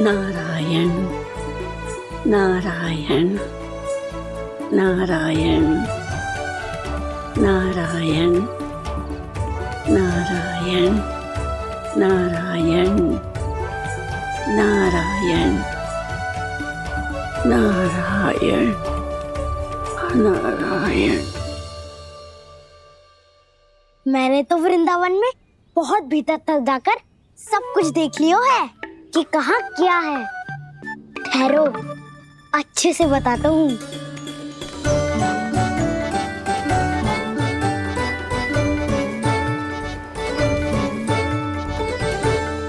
नारायण नारायण नारायण नारायण नारायण नारायण नारायण नारायण नारायण। मैंने तो वृंदावन में बहुत भीतर तक जाकर सब कुछ देख लियो है कि कहाँ क्या है। ठहरो, अच्छे से बताता हूँ।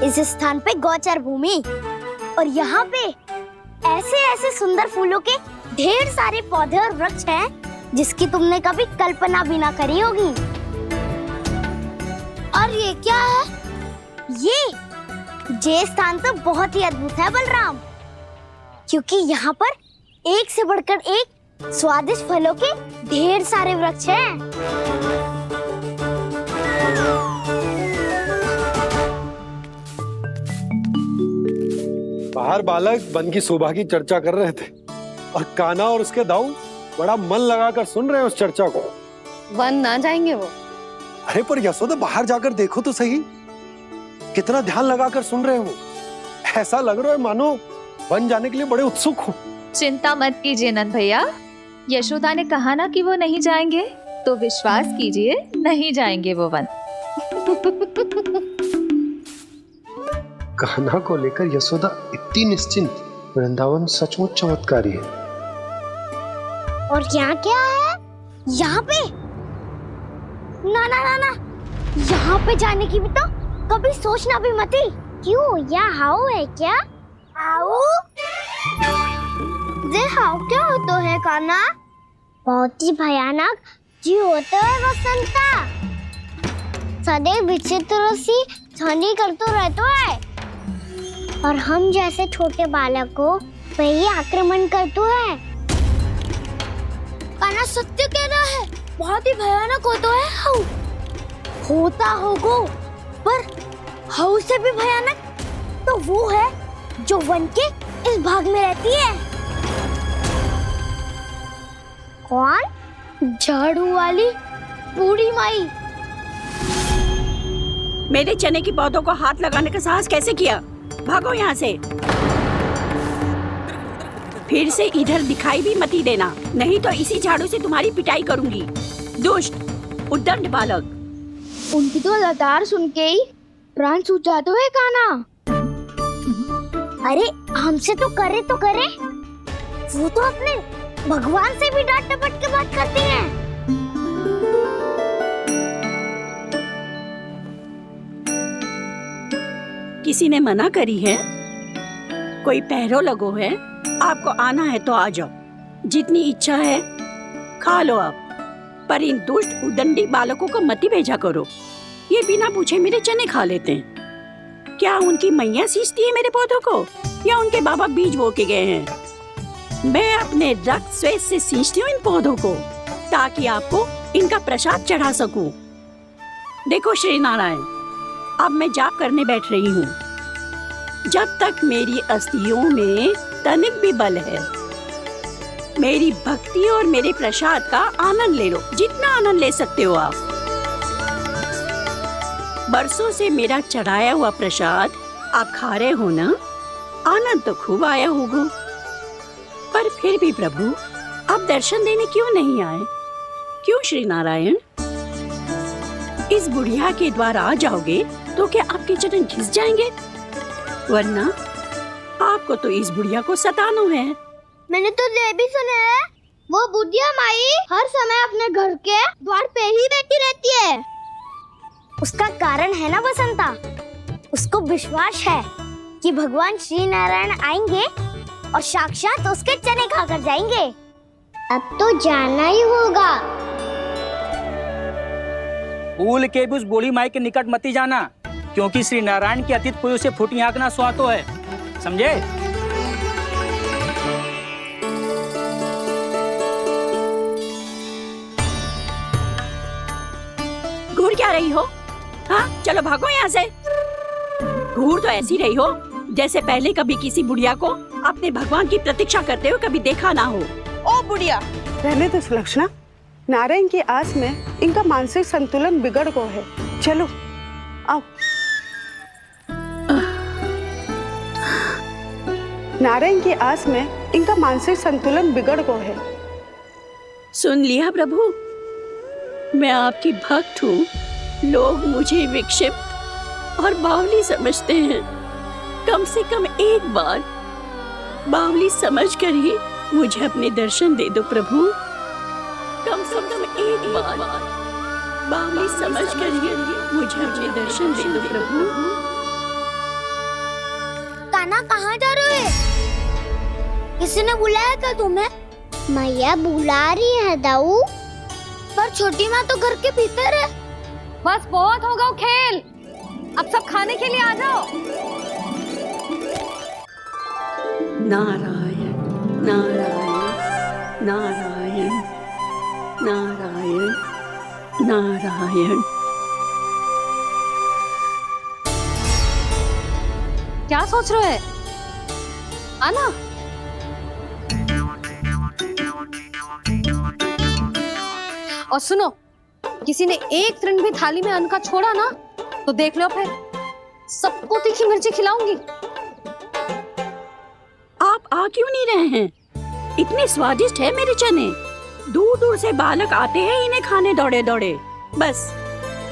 इस स्थान पे गोचर भूमि और यहाँ पे ऐसे ऐसे सुंदर फूलों के ढेर सारे पौधे और वृक्ष हैं जिसकी तुमने कभी कल्पना भी ना करी होगी। और ये क्या है? ये स्थान तो बहुत ही अद्भुत है बलराम, क्योंकि यहाँ पर एक से बढ़कर एक स्वादिष्ट फलों के ढेर सारे वृक्ष हैं। बाहर बालक वन की शोभा की चर्चा कर रहे थे और कान्हा और उसके दाऊ बड़ा मन लगाकर सुन रहे हैं उस चर्चा को। वन ना जाएंगे वो? अरे पर यशोदा, बाहर जाकर देखो तो सही, कितना ध्यान लगाकर सुन रहे हो। ऐसा लग रहा है मानो वन जाने के लिए बड़े उत्सुक हो। चिंता मत कीजिए नंद भैया, यशोदा ने कहा ना कि वो नहीं जाएंगे, तो विश्वास कीजिए नहीं जाएंगे वो वन। कान्हा को लेकर यशोदा इतनी निश्चिंत, वृंदावन सचमुच चमत्कारी है। और यहाँ क्या है? यहाँ पे ना ना ना ना, यहाँ पे जाने की भी तो कभी सोचना भी मत ही। क्यों, यहाँ हाउ है क्या? हाउ? ये हाउ क्या होता है कान्हा? बहुत ही भयानक जी होता है वसंता। सदैव विचित्र सी ध्वनि करते रहता है और हम जैसे छोटे बालक को वही आक्रमण करते है। कान्हा सत्य कह रहा है, बहुत ही भयानक होता है हाउ। होता होगा, पर हाउ से भी भयानक तो वो है जो वन के इस भाग में रहती है। कौन? झाड़ू वाली बूढ़ी माई। मेरे चने की पौधों को हाथ लगाने का साहस कैसे किया? भागो यहाँ से। फिर से इधर दिखाई भी मत ही देना, नहीं तो इसी झाड़ू से तुम्हारी पिटाई करूंगी। दुष्ट उद्दंड बालक। उनकी तो लतार सुन के ही प्राण छूट जाते हैं कान्हा। अरे हमसे तो करे, वो तो अपने भगवान से भी डांट डपट के बात करती हैं। किसी ने मना करी है? कोई पहरो लगो है? आपको आना है तो आ जाओ, जितनी इच्छा है खा लो आप, पर इन दुष्ट उदंडी बालकों को मत ही भेजा करो। ये बिना पूछे मेरे चने खा लेते हैं। क्या उनकी मैया सींचती है मेरे पौधों को, या उनके बाबा बीज बो के गए हैं? मैं अपने रक्त स्वेद से सींचती हूँ इन पौधों को, ताकि आपको इनका प्रसाद चढ़ा सकूं। देखो श्री नारायण, अब मैं जाप करने बैठ रही हूँ। जब तक मेरी अस्थियों में तनिक भी बल है, मेरी भक्ति और मेरे प्रसाद का आनंद ले लो, जितना आनंद ले सकते हो आप। बरसों से मेरा चढ़ाया हुआ प्रसाद आप खा रहे हो ना, आनंद तो खूब आया होगा। पर फिर भी प्रभु, आप दर्शन देने क्यों नहीं आए? क्यों श्री नारायण? इस बुढ़िया के द्वार आ जाओगे तो क्या आपके चरण घिस जाएंगे? वरना आपको तो इस बुढ़िया को सताना है। मैंने तो ये भी सुना है, वो बुढ़िया माई हर समय अपने घर के द्वार पे ही बैठी रहती है। उसका कारण है ना बसंता, उसको विश्वास है कि भगवान श्री नारायण आएंगे और साक्षात उसके चने खाकर जाएंगे। अब तो जाना ही होगा। भूल के भी उस बूढ़ी माई के निकट मत ही जाना, क्योंकि श्री नारायण की अतीत पुरुष से फूटी आंख ना सुहातो है, समझे? घूर क्या रही हो? हाँ, चलो भागो यहाँ से। घूर तो ऐसी रही हो जैसे पहले कभी किसी बुढ़िया को अपने भगवान की प्रतीक्षा करते हुए कभी देखा ना हो। ओ बुढ़िया, रहने दो सुलक्षणा। नारायण की आस में इनका मानसिक संतुलन बिगड़ गया है। चलो आओ। नारायण की आस में इनका मानसिक संतुलन बिगड़ गया है। सुन लिया प्रभु, मैं आपकी भक्त हूँ। लोग मुझे विक्षिप्त और बावली समझते हैं। कम से कम एक बार बावली समझकर ही मुझे अपने दर्शन दे दो प्रभु। कम से कम एक बार बावली समझकर ही मुझे अपने दर्शन दे दो प्रभु। कान्हा कहाँ जा रहे हो? किसी ने बुलाया क्या तुम्हें? मैया बुला रही है दाऊ, पर छोटी माँ तो घर के भीतर है। बस बहुत हो गया खेल, अब सब खाने के लिए आ जाओ। नारायण नारायण नारायण नारायण नारायण। क्या सोच रहे हैं? आना। और सुनो, किसी ने एक तृण भी थाली में अन्न का छोड़ा ना तो देख लो, फिर सबको तीखी मिर्ची खिलाऊंगी। आप आ क्यों नहीं रहे हैं? इतने स्वादिष्ट है मेरे चने। दूर दूर से बालक आते हैं इन्हें खाने दौड़े दौड़े। बस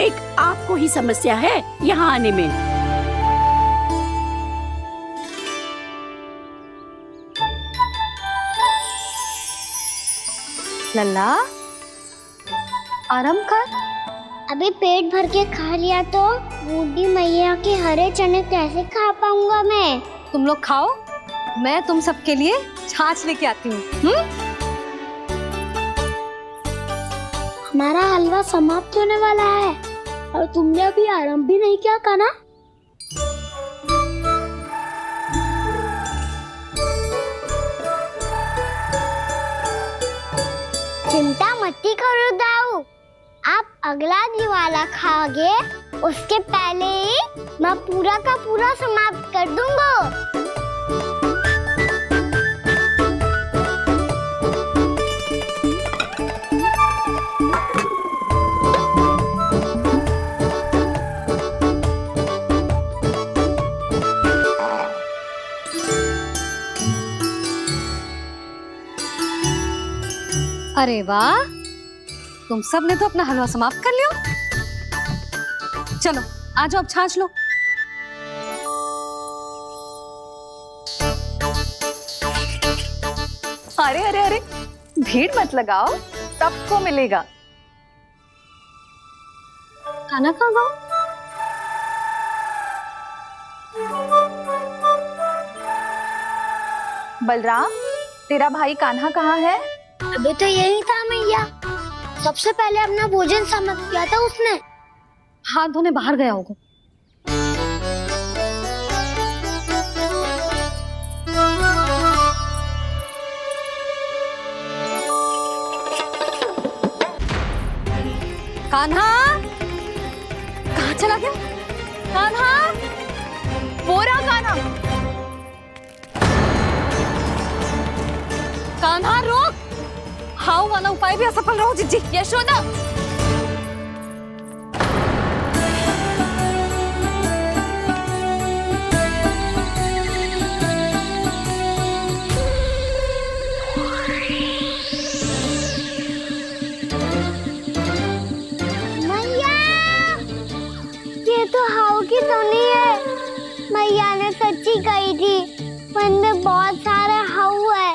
एक आपको ही समस्या है यहाँ आने में। लल्ला, आराम कर। अभी पेट भर के खा लिया तो बूढ़ी मैया के हरे चने कैसे खा पाऊंगा मैं? तुम लोग खाओ, मैं तुम सबके लिए छाछ लेके आती हूँ। हमारा हलवा समाप्त होने वाला है और तुमने अभी आराम भी नहीं किया कान्हा। चिंता मत करो दाऊ, आप अगला दिवाला खाओगे उसके पहले ही मैं पूरा का पूरा समाप्त कर दूंगा। अरे वाह, तुम सब ने तो अपना हलवा समाप्त कर लिया। चलो आ जाओ, अब छाछ लो। अरे अरे अरे, भीड़ मत लगाओ, सबको मिलेगा। खाना खा जाओ। बलराम, तेरा भाई कान्हा कहाँ है? अभी तो यही था मैया, सबसे पहले अपना भोजन समाप्त किया था उसने। हाथ धोने बाहर गया होगा। कान्हा कहाँ चला गया? कान्हा, बोरा कान्हा, कान्हा रोक। हाउ वाला उपाय भी असफल रहो जिज्जी। यशोदा, मैया, ये तो हाउ की धुनी है। मैया ने सच्ची कही थी, मन में बहुत सारे हाउ है।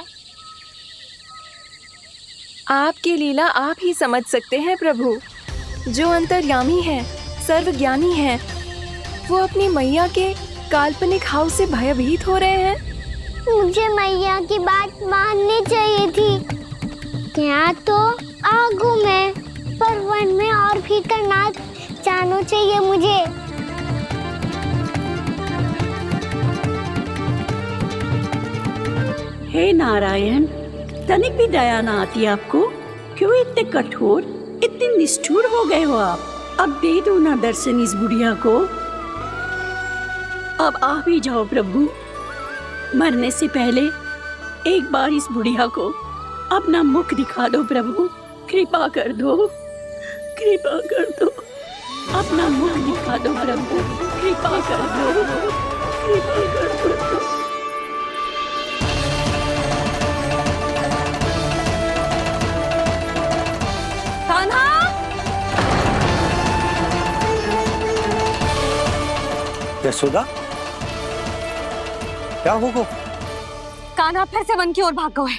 आपकी लीला आप ही समझ सकते हैं प्रभु। जो अंतर्यामी है, सर्वज्ञानी है, वो अपनी मैया के काल्पनिक हाव से भयभीत हो रहे हैं। मुझे मैया की बात माननी चाहिए थी। यहाँ तो आगू में, पर वन में और भीतर ना जाना चाहिए मुझे। हे नारायण, तनिक भी दया ना आती आपको? क्यों इतने कठोर, इतने निष्ठुर हो गए हो आप? अब दे दो ना दर्शन इस बुढ़िया को। अब आप ही जाओ प्रभु। मरने से पहले एक बार इस बुढ़िया को अपना मुख दिखा दो प्रभु। कृपा कर दो, कृपा कर दो। अपना मुख दिखा दो प्रभु। कृपा कर दो, कृपा कर दो। कान्हा, यशोदा, क्या होगा? कान्हा फिर से वन की ओर भाग गए।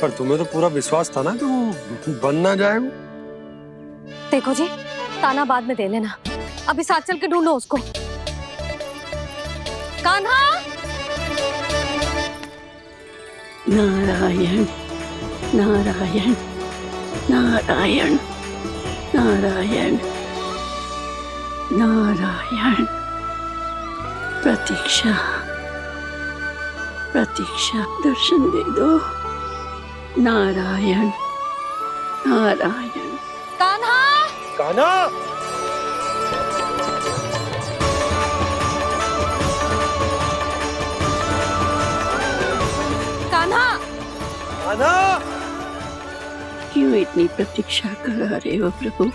पर तुम्हें तो पूरा विश्वास था ना कि वो बन ना जाए। देखो जी, ताना बाद में दे लेना, अभी साथ चल के ढूंढो उसको। कान्हा, नारायण नारायण नारायण नारायण नारायण। प्रतीक्षा प्रतीक्षा, दर्शन दे दो। नारायण नारायण। कान्हा, कान्हा, कान्हा, कान्हा। क्यों इतनी प्रतीक्षा करा रहे हो प्रभु?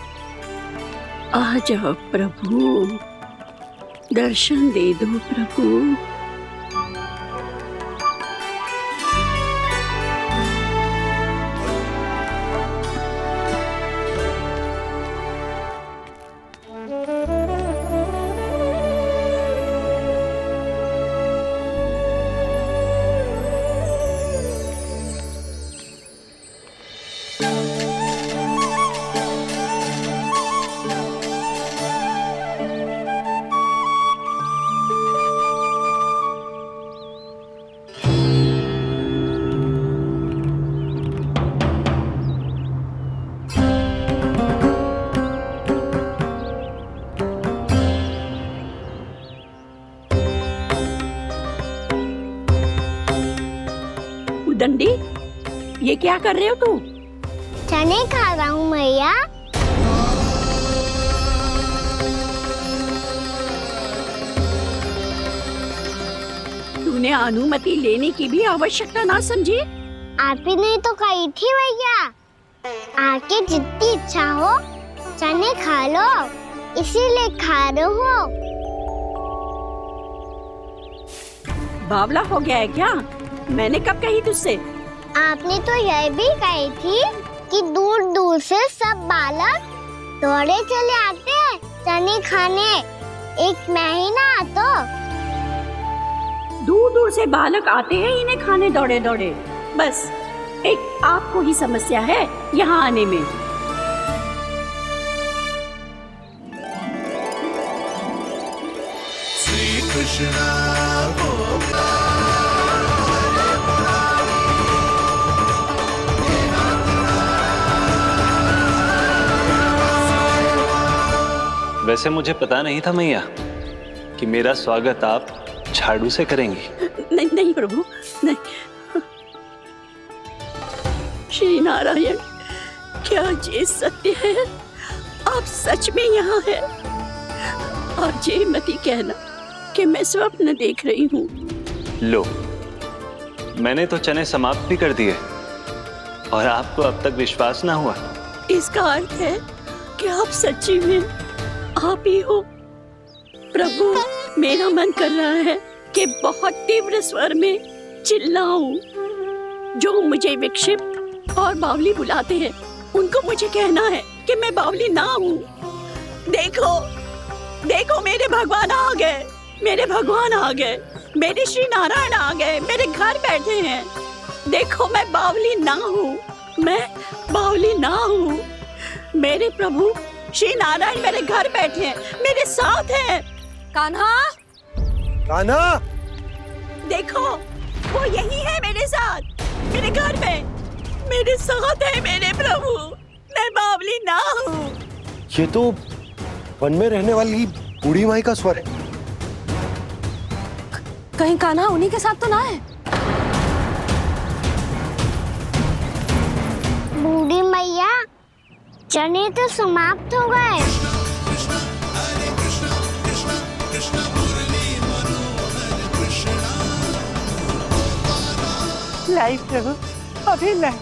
आ जाओ प्रभु, दर्शन दे दो प्रभु। दंडी, ये क्या कर रहे हो तू? चने खा रहा हूँ मैया। तूने अनुमति लेने की भी आवश्यकता ना समझी? आप ही नहीं तो कही थी भैया, आके जितनी इच्छा हो चने खा लो, इसीलिए खा रहे हो। बावला हो गया है क्या? मैंने कब कही तुझसे? आपने तो यह भी कही थी कि दूर दूर से सब बालक दौड़े चले आते हैं चने खाने, एक महीना तो दूर दूर से बालक आते हैं इन्हें खाने दौड़े दौड़े। बस एक आपको ही समस्या है यहाँ आने में। श्री कृष्ण वैसे मुझे पता नहीं था मैया कि मेरा स्वागत आप झाड़ू से करेंगी। नहीं नहीं प्रभु, नहीं। श्री नारायण, क्या ये सत्य है? आप सच में यहाँ हैं? और ये मत ही कहना कि मैं स्वप्न देख रही हूँ। लो, मैंने तो चने समाप्त भी कर दिए और आपको अब तक विश्वास ना हुआ। इसका अर्थ है कि आप सच्ची में आप ही हो। प्रभु, मेरा मन कर रहा है कि बहुत तीव्र स्वर में चिल्लाऊं। जो मुझे विक्षिप्त और बावली बुलाते हैं उनको मुझे कहना है कि मैं बावली ना हूँ। देखो देखो, मेरे भगवान आ गए, मेरे भगवान आ गए, मेरे श्री नारायण आ गए, मेरे घर बैठे हैं। देखो, मैं बावली ना हूँ, मैं बावली ना हूँ। मेरे प्रभु श्री नारायण मेरे घर बैठे हैं, मेरे साथ हैं। कान्हा, कान्हा, देखो वो यही है मेरे साथ, मेरे घर में मेरे साथ है मेरे प्रभु। मैं बावली ना हूँ। ये तो वन में रहने वाली बूढ़ी माई का स्वर है। कहीं कान्हा उन्हीं के साथ तो ना है? बूढ़ी मैया, चने तो समाप्त हो गए। लाई प्रभु, अभी लाई।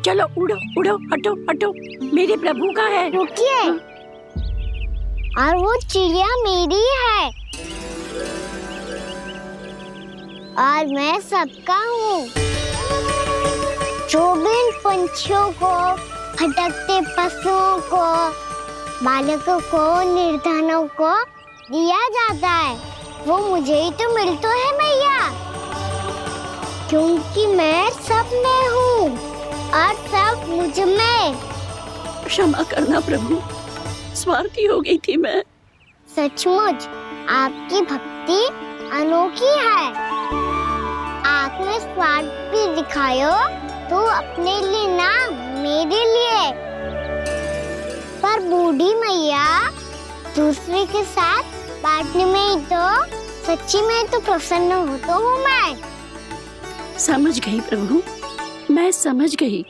चलो उड़ो उड़ो, हटो हटो, मेरे प्रभु का है। रुकिए, और वो चिड़िया मेरी है और मैं सबका हूँ। जो भी इन पंछियों को, भटकते पशुओं को, बालकों को, निर्धनों को दिया जाता है, वो मुझे ही तो मिलता है मैया, क्योंकि मैं सब में हूँ और सब मुझ में। क्षमा करना प्रभु, स्वार्थी हो गई थी मैं। सचमुच आपकी भक्ति अनोखी है। आपने स्वार्थ भी दिखायो तो अपने लिए ना, मेरे लिए। पर बूढ़ी मैया दूसरे के साथ बांटने में ही तो सच्ची में तो प्रसन्न हो तो हूँ मैं। समझ गई प्रभु, मैं समझ गई।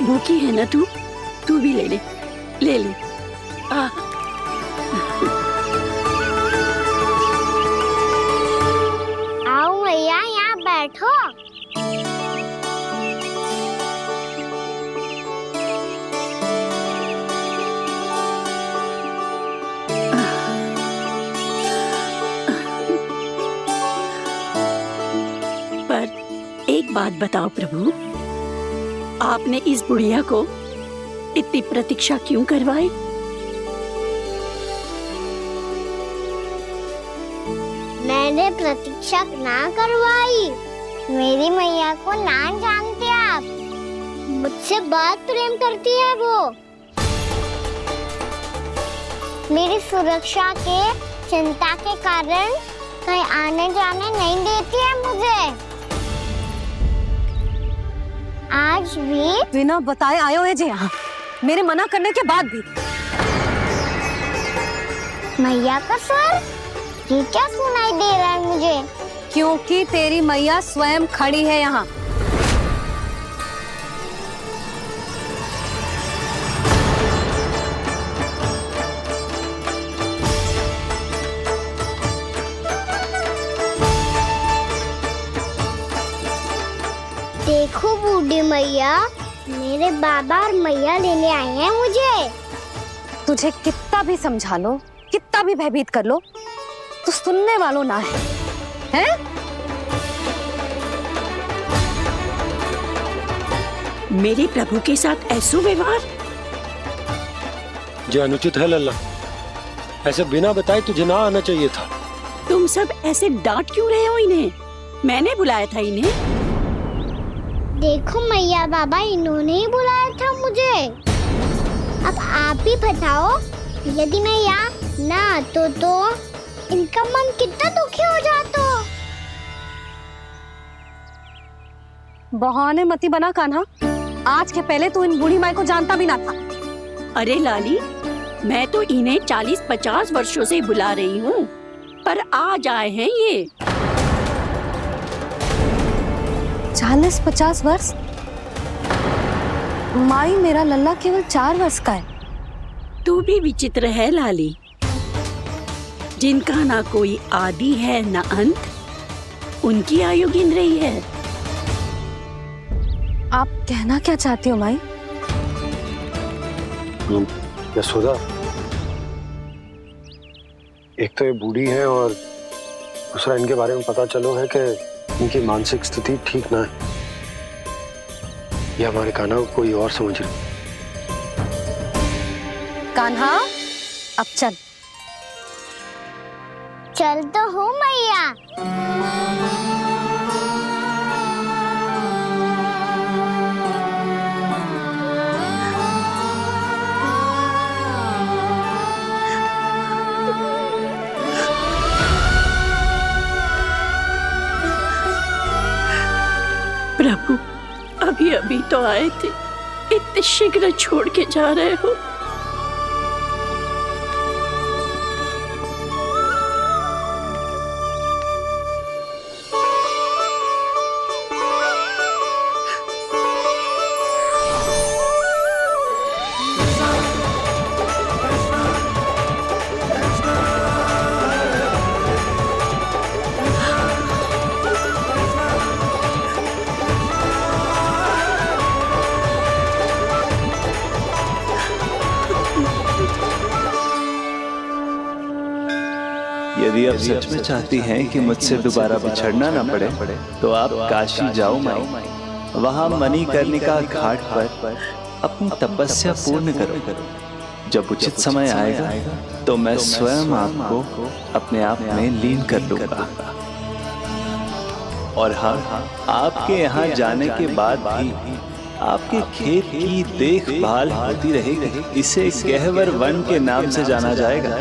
भूखी है ना तू भी ले ले, ले ले। आओ मैया, यहाँ बैठो। पर एक बात बताओ प्रभु, आपने इस बुढ़िया को इतनी प्रतीक्षा क्यों करवाई? मैंने प्रतीक्षा ना करवाई। मेरी मैया को ना जानते आप, मुझसे बहुत प्रेम करती है वो। मेरी सुरक्षा के चिंता के कारण कहीं आने जाने नहीं देती है मुझे। आज भी बिना बताए आयो है जे यहाँ, मेरे मना करने के बाद भी। मैया का स्वर, ये क्या सुनाई दे रहा है मुझे? क्योंकि तेरी मैया स्वयं खड़ी है यहाँ। देखो बूढ़ी मैया, मेरे बाबा और मैया लेने आए हैं मुझे। तुझे कितना भी समझा लो, कितना भी भयभीत कर लो, तो सुनने वालों ना है, हैं? मेरे प्रभु के साथ ऐसा व्यवहार जो अनुचित है लल्ला, ऐसे बिना बताए तुझे ना आना चाहिए था। तुम सब ऐसे डांट क्यों रहे हो इन्हें? मैंने बुलाया था इन्हें। देखो मैया बाबा, इन्होंने ही बुलाया था मुझे। अब आप ही बताओ, यदि मैं यहाँ ना आतो तो इनका मन कितना दुखी हो जाता। बहाने मती बना कान्हा, आज के पहले तू इन बूढ़ी माई को जानता भी ना था। अरे लाली, मैं तो इन्हें 40-50 वर्षों से बुला रही हूँ, पर आज आए हैं ये। 40-50 वर्ष? माई, मेरा लल्ला केवल 4 वर्ष का है। तू भी विचित्र है लाली, जिनका ना कोई आदि है ना अंत, उनकी आयु गिन रही है। आप कहना क्या चाहती हो माई? यशोदा, एक तो ये बूढ़ी है और दूसरा इनके बारे में पता चलो है कि इनकी मानसिक स्थिति ठीक ना है। ये हमारे कान्हा को कोई और समझ रहे। कान्हा अब चल। चल तो हूँ मैया। प्रभु, अभी अभी तो आए थे, इतने शीघ्र छोड़ के जा रहे हो। यदि आप सच में चाहती हैं कि मुझसे दोबारा बिछड़ना ना पड़े तो आप काशी जाओ माई। वहां मणिकर्णिका घाट पर अपनी तपस्या पूर्ण करो। जब उचित समय आएगा तो मैं स्वयं आपको अपने आप में लीन कर लूंगा। और हाँ, आपके यहाँ जाने के बाद भी आपके खेत की देखभाल होती रहेगी। इसे गहवर वन के नाम से जाना जाएगा।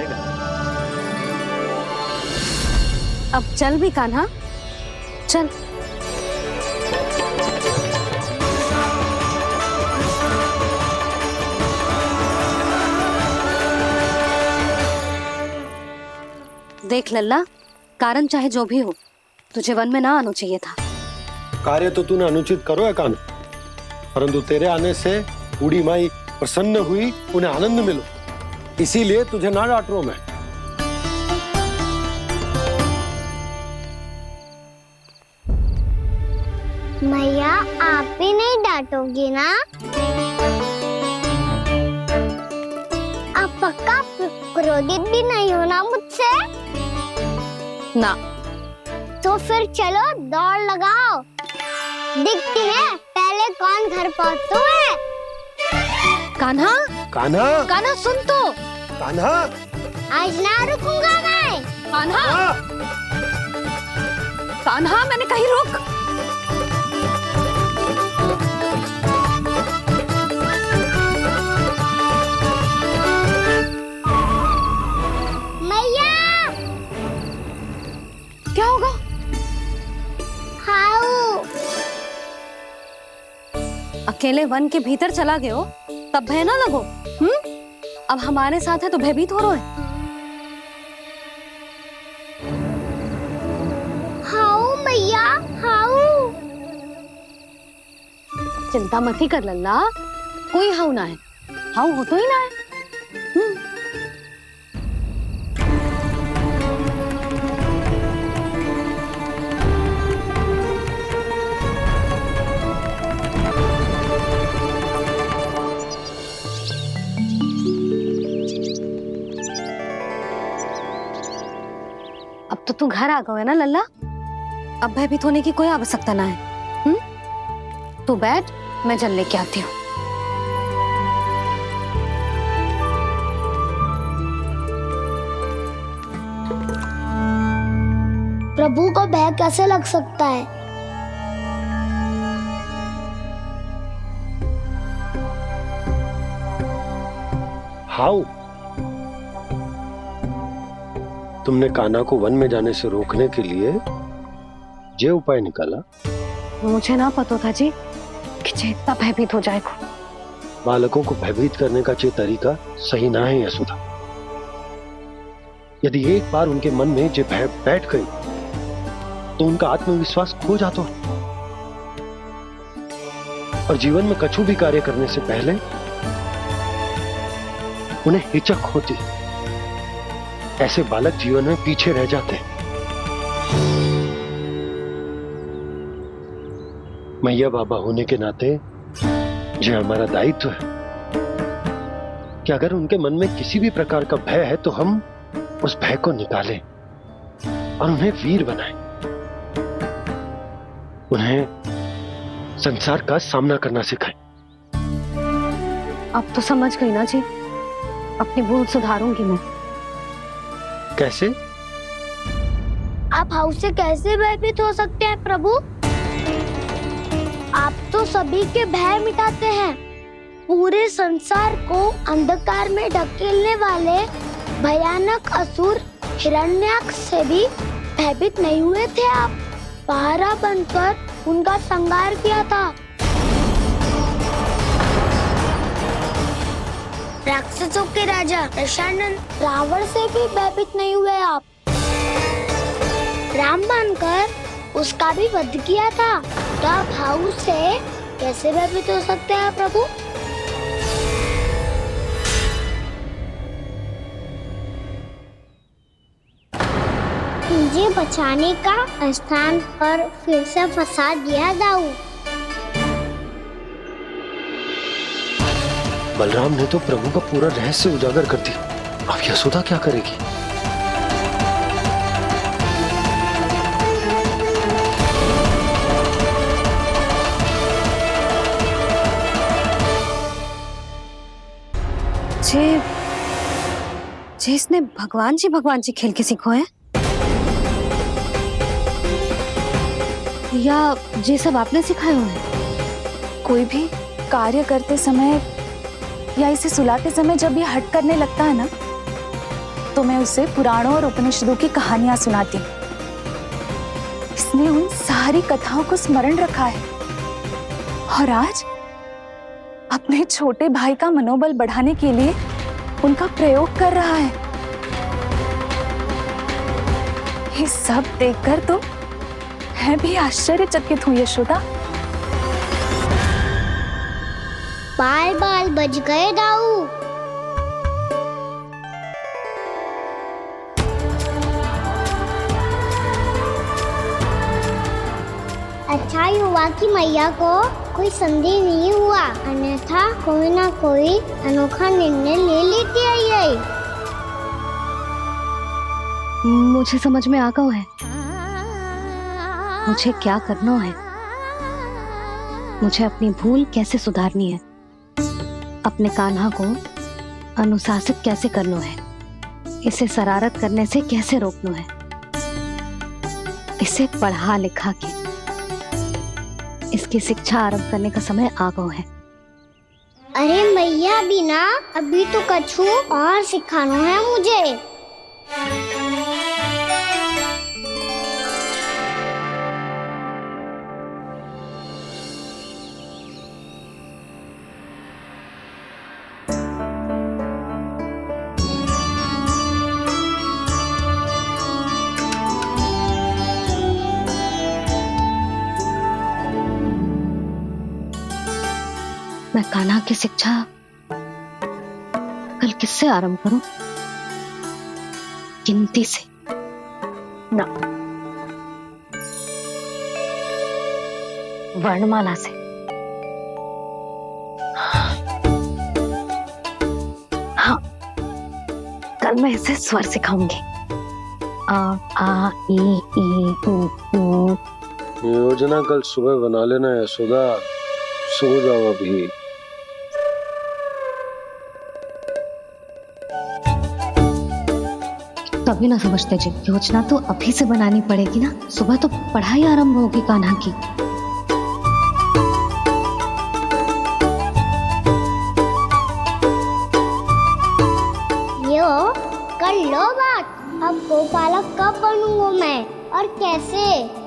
अब चल भी कान्हा, चल। देख लल्ला, कारण चाहे जो भी हो, तुझे वन में ना आना चाहिए था। कार्य तो तूने अनुचित करो है कान्हा, परंतु तेरे आने से बूढ़ी माई प्रसन्न हुई, उन्हें आनंद मिलो, इसीलिए तुझे ना डांट रहा हूं मैं। मैया, आप भी नहीं डांटोगी ना? आप पक्का क्रोधित भी नहीं हो ना मुझसे? ना। तो फिर चलो दौड़ लगाओ, दिखती है पहले कौन घर पहुंचता है। कान्हा, कान्हा, कान्हा सुन तो। कान्हा, आज ना रुकूंगा मैं। कान्हा, कान्हा, मैंने कही रुक। क्या होगा? हाउ अकेले वन के भीतर चला गए हो तब भय ना लगो। अब हमारे साथ है तो भयभीत हो रहे हैं। हाउ मैया, हाउ। चिंता मत ही कर लल्ला, कोई हाउ ना है। हाउ हो तो ही ना है। अब तो तू घर आ गया है ना लल्ला, अब भयभीत होने की कोई आवश्यकता ना है। तू बैठ, मैं जल लेके आती हूँ। प्रभु को भय कैसे लग सकता है? हाउ, तुमने कान्हा को वन में जाने से रोकने के लिए ये उपाय निकाला? मुझे ना पता था जी कि जे इतना भयभीत हो जाएगा। बालकों को भयभीत करने का ये तरीका सही ना है यशोदा। यदि एक बार उनके मन में ये भय बैठ गई तो उनका आत्मविश्वास खो जाता है और जीवन में कछु भी कार्य करने से पहले उन्हें हिचक होती। ऐसे बालक जीवन में पीछे रह जाते हैं। मैया बाबा होने के नाते ये हमारा दायित्व है कि अगर उनके मन में किसी भी प्रकार का भय है तो हम उस भय को निकालें और उन्हें वीर बनाएं, उन्हें संसार का सामना करना सिखाएं। अब तो समझ गई ना जी, अपनी भूल सुधारूंगी मैं। कैसे? आप हाउस से कैसे भयभीत हो सकते हैं प्रभु? आप तो सभी के भय मिटाते हैं। पूरे संसार को अंधकार में ढकेलने वाले भयानक असुर हिरण्याक्ष से भी भयभीत नहीं हुए थे आप। पहरा बनकर उनका संहार किया था। राक्षसों के राजा दशानन रावण से भी भयभीत नहीं हुए आप। राम बनकर उसका भी वध किया था। तो आप हाउस से कैसे भयभीत हो सकते हैं प्रभु? मुझे बचाने का स्थान पर फिर से फंसा दिया दाऊ। बलराम ने तो प्रभु का पूरा रहस्य उजागर कर दिया। अब यशोदा क्या करेगी? जे इसने भगवान जी खेल के सीखो है, या जे सब आपने सिखाए हुए हैं? कोई भी कार्य करते समय या इसे सुलाते समय जब ये हट करने लगता है ना, तो मैं उसे पुराणों और उपनिषदों की कहानियां सुनाती हूँ। इसने उन सारी कथाओं को स्मरण रखा है और आज अपने छोटे भाई का मनोबल बढ़ाने के लिए उनका प्रयोग कर रहा है। ये सब देखकर तो मैं भी आश्चर्यचकित हूँ यशोदा। बाल बाल बज गए दाऊ। अच्छा ही हुआ कि मैया को कोई संदेह नहीं हुआ, अन्यथा कोई ना कोई अनोखा निर्णय ले लेती है ये। मुझे समझ में आ गया है मुझे क्या करना है। मुझे अपनी भूल कैसे सुधारनी है, अपने कान्हा को अनुशासित कैसे करना है, इसे शरारत करने से कैसे रोकना है, इसे पढ़ा लिखा के इसकी शिक्षा आरंभ करने का समय आ गया है। अरे मैया बिना अभी तो कछु और सिखाना है मुझे। मैं कान्हा की शिक्षा कल किससे आरंभ करूं? गिनती से ना, वर्णमाला से। हाँ, कल मैं इसे स्वर सिखाऊंगी। आ ई उ ऊ। योजना कल सुबह बना लेना यशोदा, सो जाओ अभी। तभी ना समझते जी, योजना तो अभी से बनानी पड़ेगी ना। सुबह तो पढ़ाई आरंभ होगी कान्हा की। यो कर लो बात। अब गोपालक कब बनूंगा मैं और कैसे?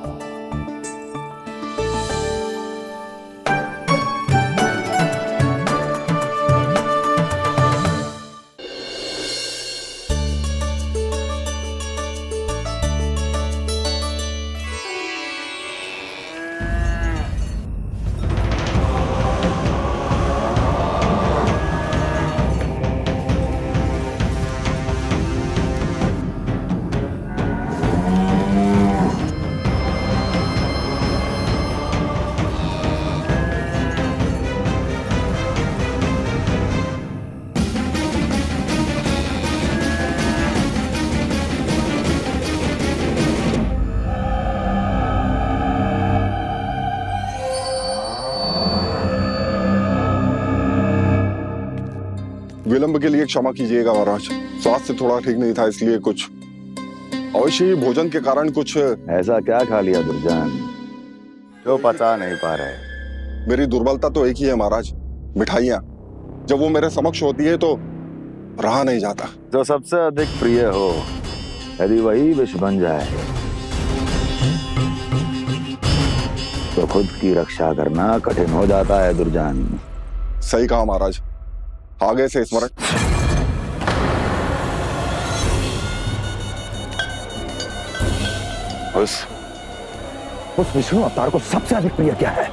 विलंब के लिए क्षमा कीजिएगा महाराज, स्वास्थ्य थोड़ा ठीक नहीं था इसलिए कुछ अवश्य ही भोजन के कारण कुछ। ऐसा क्या खा लिया दुर्जन जो पचा नहीं पा रहे? मेरी दुर्बलता तो एक ही है महाराज, मिठाइयाँ। जब वो मेरे समक्ष होती है तो रहा नहीं जाता। जो सबसे अधिक प्रिय हो यदि वही विष बन जाए तो खुद की रक्षा करना कठिन हो जाता है दुर्जन। सही कहा महाराज, आगे से स्मरण। उस विष्णु अवतार को सबसे अधिक प्रिय क्या है?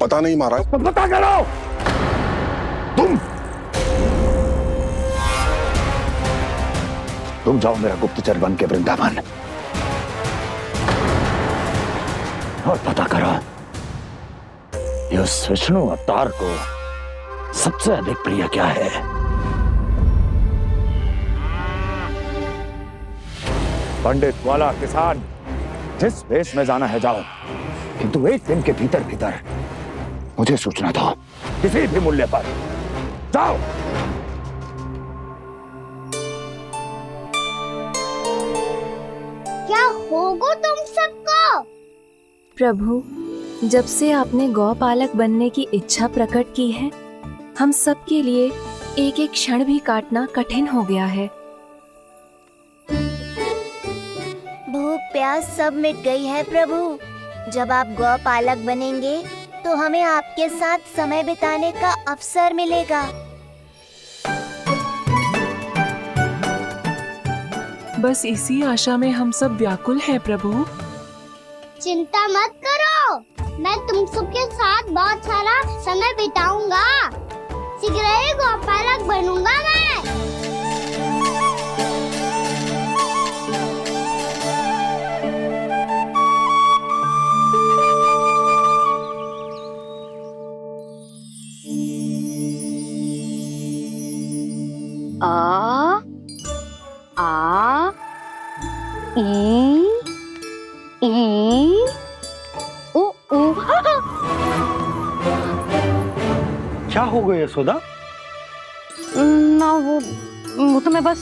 पता नहीं महाराज। तो पता करो। तुम जाओ मेरा गुप्तचर बन के वृंदावन और पता करो ये उस विष्णु अवतार को सबसे अधिक प्रिय क्या है। पंडित वाला किसान जिस वेश में जाना है जाओ, किंतु एक दिन के भीतर भीतर मुझे सूचना दो, किसी भी मूल्य पर। जाओ। क्या होगा तुम सबको? प्रभु, जब से आपने गौपालक बनने की इच्छा प्रकट की है, हम सब के लिए एक एक क्षण भी काटना कठिन हो गया है। भूख प्यास सब मिट गई है प्रभु। जब आप गौपालक बनेंगे तो हमें आपके साथ समय बिताने का अवसर मिलेगा। बस इसी आशा में हम सब व्याकुल हैं प्रभु। चिंता मत करो, मैं तुम सबके साथ बहुत सारा समय बिताऊंगा। शीघ्र ही गौपालक बनूंगा मैं। आ आ ई ओ ओ। क्या हो गया यशोदा? ना वो तो मैं बस।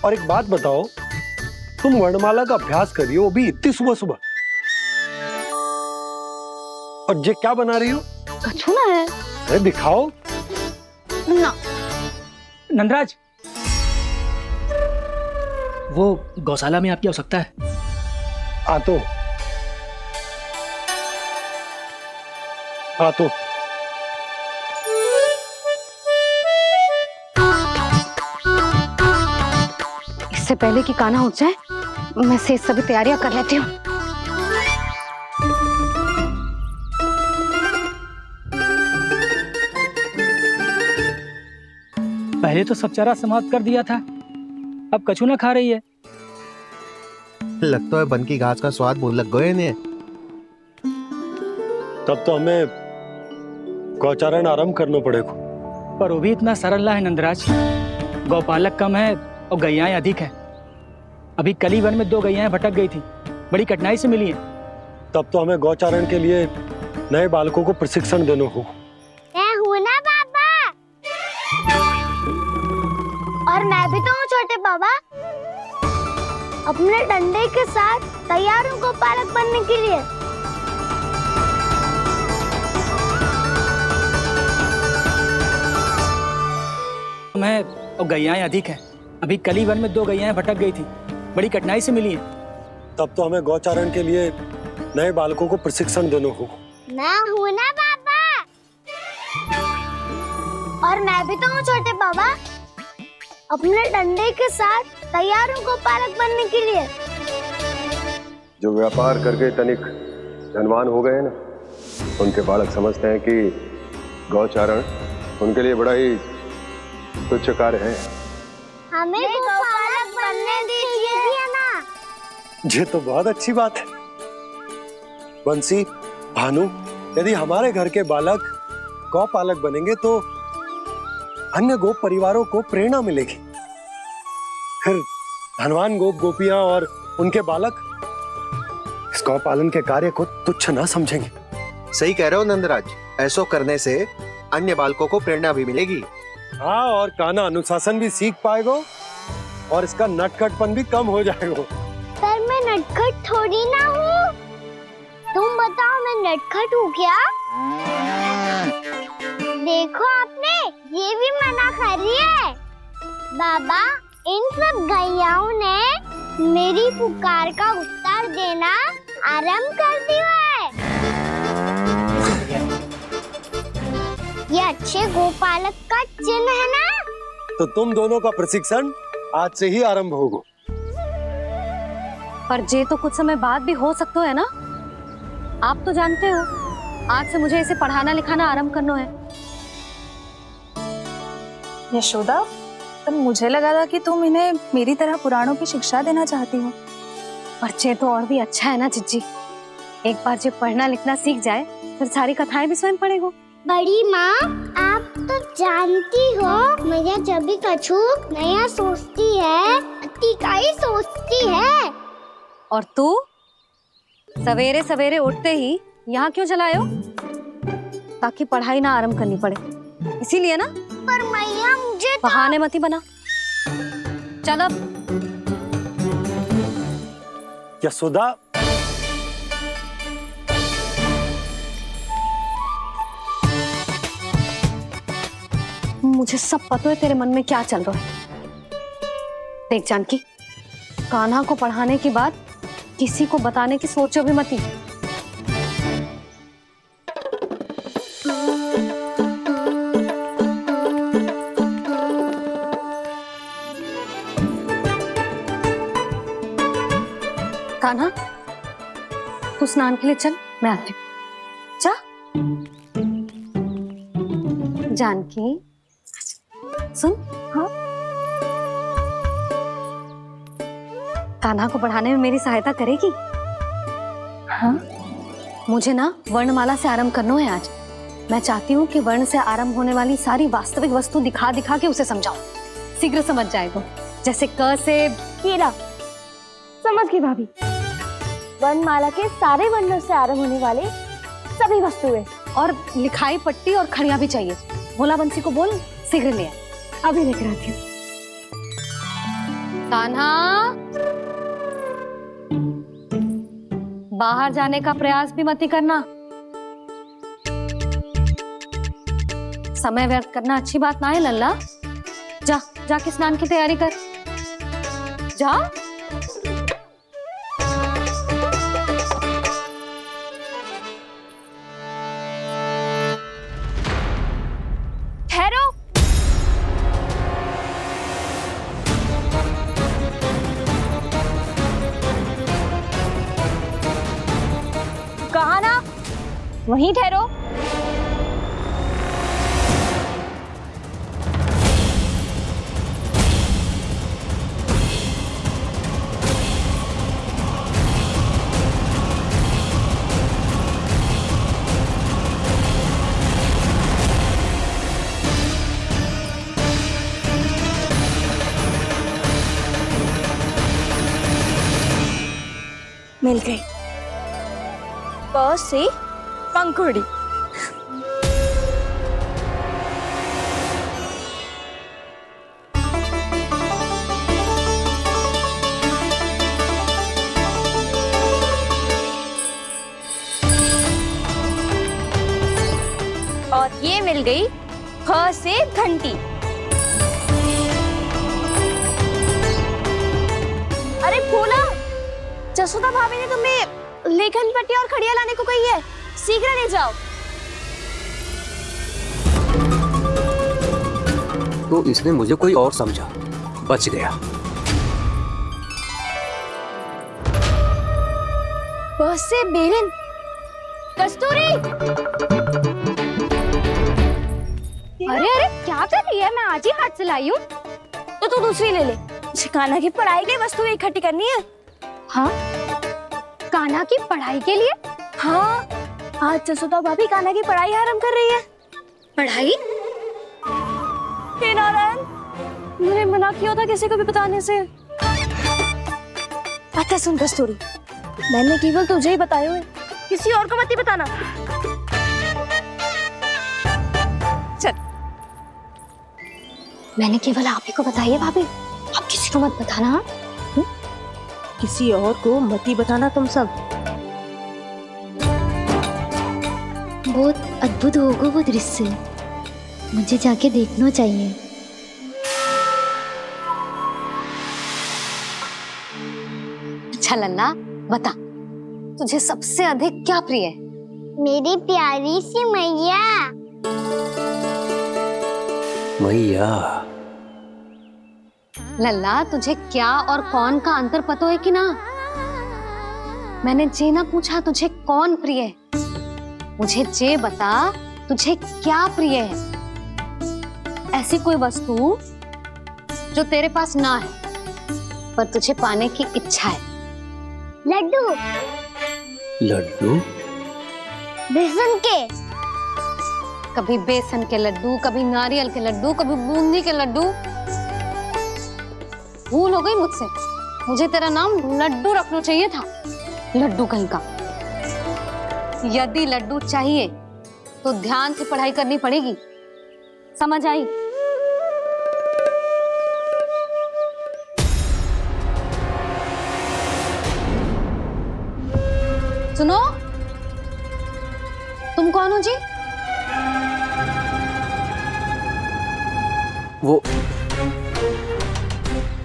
और एक बात बताओ, तुम वर्णमाला का अभ्यास करिए, वो भी इतनी सुबह सुबह। और ये क्या बना रही हो? कछुआ है। अरे दिखाओ ना। नंदराज, वो गौशाला में आपकी आवश्यकता है। आ तो इससे पहले कि कान्हा उठ जाए, मैं से सभी तैयारियां कर लेती हूँ। पहले तो सब चारा समाप्त कर दिया था, अब कछू ना खा रही है। लगता है बन की घास का स्वाद भूल लग गए ने। तब तो हमें गौचारण आरंभ करना पड़ेगा। पर वो भी इतना सरल ना है नंदराज। गौपालक कम है और गैयाएं अधिक है। अभी कली वन में 2 गैयाएं भटक गई थी, बड़ी कठिनाई से मिली हैं। तब तो हमें गौचारण के लिए नए बालकों को प्रशिक्षण देना होगा। मैं हूँ ना बाबा, और मैं भी तो हूँ छोटे बाबा। अपने डंडे के साथ तैयार हूँ गौपालक बनने के लिए। मैं और गैयाएं अधिक है। अभी कली वन में 2 गैयाएं भटक गई थी, बड़ी कठिनाई से मिली हैं। तब तो हमें गौचारण के लिए नए बालकों को प्रशिक्षण देना होगा। मैं हूँ ना बाबा, और मैं भी तो हूँ छोटे बाबा। अपने डंडे के साथ तैयार हूँ गौपालक बनने के लिए। जो व्यापार करके तनिक धनवान हो गए ना, उनके बालक समझते हैं कि गौचारण उनके लिए बड़ा ही तुच्छ कार्य है। हमें गौपालक बनने दीजिए ना। ये तो बहुत अच्छी बात है। बंसी, भानु, यदि हमारे घर के बालक गौपालक बनेंगे तो अन्य गोप परिवारों को प्रेरणा मिलेगी। फिर धनवान गोप गोपियां और उनके बालक इस गौ पालन के कार्य को तुच्छ ना समझेंगे। सही कह रहे हो नंदराज, ऐसो करने से अन्य बालकों को प्रेरणा भी मिलेगी। हाँ, और कान्हा अनुशासन भी सीख पाएगा और इसका नटखटपन भी कम हो जाएगा। पर मैं नटखट थोड़ी ना हूँ। तुम बताओ मैं नटखट हूँ क्या? देखो आपने ये भी मना कर रही है। बाबा, इन सब गैयाओं ने मेरी पुकार का उत्तर देना आरंभ कर दिया है। ये अच्छे गोपालक का चिन्ह है ना? तो तुम दोनों का प्रशिक्षण आज से ही आरंभ होगा। पर जे तो कुछ समय बाद भी हो सकता है ना। आप तो जानते हो आज से मुझे इसे पढ़ाना लिखाना आरंभ करना है। यशोदा, पर मुझे लगा था कि तुम इन्हें मेरी तरह पुराणों की शिक्षा देना चाहती हो। पर जे तो और भी अच्छा है ना जिज्जी। एक बार जब पढ़ना लिखना सीख जाए फिर सारी कथाएं भी स्वयं पढ़ेगा। बड़ी माँ, आप तो जानती हो मैया जब भी कछु नया सोचती है अतिका ही सोचती है। और तू सवेरे सवेरे उठते ही यहाँ क्यों चलाए हो? ताकि पढ़ाई ना आरंभ करनी पड़े, इसीलिए ना। पर मैया मुझे बहाने मत ही बना। चल अब। यशोदा, मुझे सब पता है तेरे मन में क्या चल रहा है। देख जानकी, कान्हा को पढ़ाने के बाद किसी को बताने की सोचो भी मत ही। कान्हा, तू स्नान के लिए चल, मैं आती हूँ। जा। जानकी सुन। हाँ, कान्हा को पढ़ाने में मेरी सहायता करेगी? हाँ, मुझे ना वर्णमाला से आरंभ करना है आज। मैं चाहती हूँ कि वर्ण से आरंभ होने वाली सारी वास्तविक वस्तु दिखा दिखा के उसे समझाऊं। शीघ्र समझ जाएगा। जैसे क से कीड़ा। समझ गई भाभी। वर्णमाला के सारे वर्णों से आरंभ होने वाले सभी वस्तुएं और लिखाई पट्टी और खड़िया भी चाहिए। भोला बंसी को बोल शीघ्र ले आए। अभी लेकर आती हूँ। कान्हा, बाहर जाने का प्रयास भी मत ही करना। समय व्यर्थ करना अच्छी बात ना है लल्ला। जा, जाके स्नान की तैयारी कर। जा। ठहरो। कहा ना, वहीं ठहरो। मिल गई। प से पंखुड़ी। और ये मिल गई ख से घंटी। अरे भोला, जसोदा भाभी ने तुम्हें लेखन पट्टी और खड़िया लाने को कही है। शीघ्र ले जाओ। तो इसने मुझे कोई और समझा, बच गया। बस से बेलन। कस्तूरी। अरे अरे क्या कर रही है? मैं आज ही हाथ से लाई हूँ। तो तू दूसरी ले ले। कान्हा की पढ़ाई के वस्तु इकट्ठी करनी है। हाँ, कान्हा की पढ़ाई के लिए? हाँ, आज जसोदा भाभी कान्हा की पढ़ाई आरंभ कर रही है। पढ़ाई? हे नारायण, मैंने मना किया था किसी को भी बताने से। अच्छा सुन कस्तूरी, मैंने केवल तुझे ही बताए हुए, किसी और को मत ही बताना। मैंने केवल आप ही को बताई है भाभी, आप किसी को मत बताना। हाँ? किसी और को मत ही बताना तुम सब। बहुत अद्भुत होगा वो दृश्य, मुझे जाके देखना चाहिए। अच्छा लल्ला, बता तुझे सबसे अधिक क्या प्रिय है? मेरी प्यारी सी मैया। मैया। लल्ला, तुझे क्या और कौन का अंतर पता है कि ना? मैंने जे ना पूछा तुझे कौन प्रिय है, मुझे जे बता तुझे क्या प्रिय है। ऐसी कोई वस्तु जो तेरे पास ना है पर तुझे पाने की इच्छा है। लड्डू। लड्डू? बेसन के। कभी बेसन के लड्डू, कभी नारियल के लड्डू, कभी बूंदी के लड्डू। भूल हो गई मुझसे, मुझे तेरा नाम लड्डू रखना चाहिए था। लड्डू कहीं का। यदि लड्डू चाहिए तो ध्यान से पढ़ाई करनी पड़ेगी, समझ आई? सुनो, तुम कौन हो जी? वो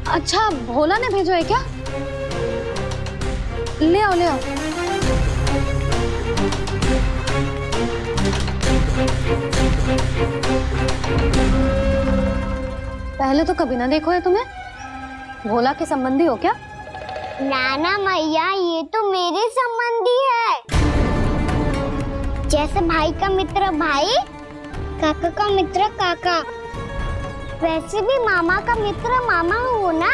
अच्छा, भोला ने भेजो है क्या? ले आओ, ले आओ। पहले तो कभी ना देखो है तुम्हें। भोला के संबंधी हो क्या? नाना मैया, ये तो मेरे संबंधी है। जैसे भाई का मित्र भाई, काका का मित्र काका, वैसे भी मामा का मित्र मामा हो ना,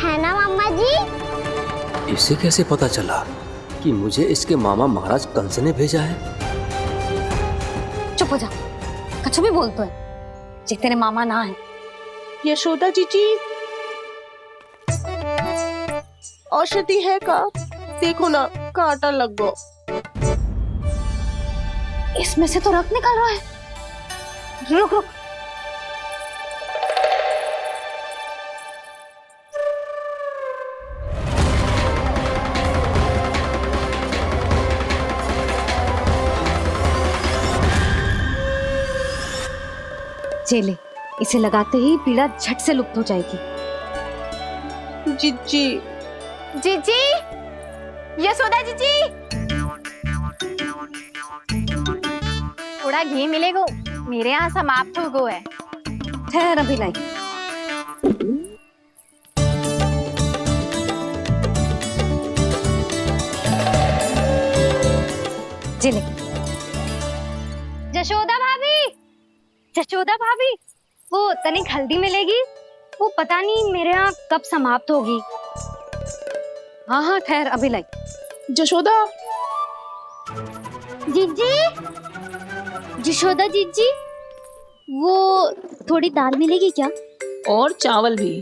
है ना मामा जी? इसे कैसे पता चला कि मुझे इसके मामा महाराज कंस ने भेजा है? चुप हो जा, कछु भी बोलते है जे तेरे मामा ना है। यशोदा जीजी, औषधि है का? देखो ना, कांटा लग गो। इसमें से तो रक्त निकल रहा है। रुक रुक, चले, इसे लगाते ही पीड़ा झट से लुप्त हो जाएगी। जीजी, जीजी, यशोदा जीजी, थोड़ा घी मिलेगा? मेरे यहाँ समाप्त हो गया है। ठहर, अभी लाई। जिले। जशोदा भाभी, जशोदा भाभी, वो तनिक हल्दी मिलेगी? वो पता नहीं मेरे यहाँ कब समाप्त होगी। हाँ हाँ, ठहर, अभी लाई। जशोदा। जीजी, जशोदा जीजी, वो थोड़ी दाल मिलेगी क्या? और चावल भी।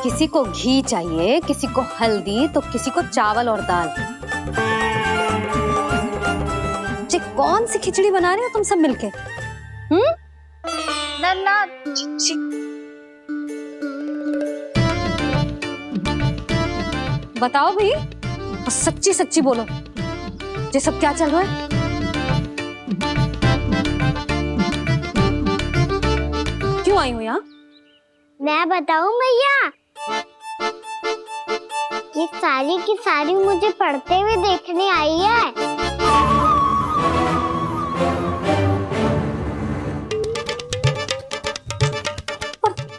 किसी को घी चाहिए, किसी को हल्दी, तो किसी को चावल और दाल। जी, कौन सी खिचड़ी बना रहे हो तुम सब मिलके? नन्ना, बताओ भाई, सच्ची सच्ची बोलो, ये सब क्या चल रहा है? क्यों आई हो यहाँ? मैं बताऊं भैया, ये सारी की सारी मुझे पढ़ते हुए देखने आई है।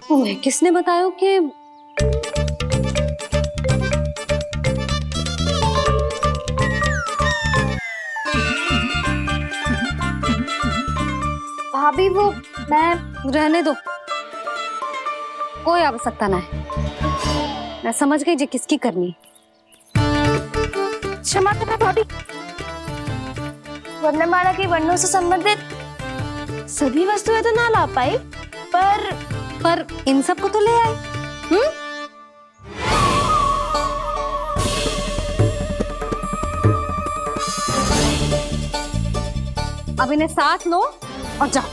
तुम्हें किसने बताया कि भाभी? वो मैं रहने दो, कोई आवश्यकता ना है। मैं समझ गई जी किसकी करनी। क्षमा करना भाभी, वर्णमाला के वर्णों से संबंधित सभी वस्तुएं तो ना ला पाई, पर इन सब को तो ले आए। अब इन्हें साथ लो और जाओ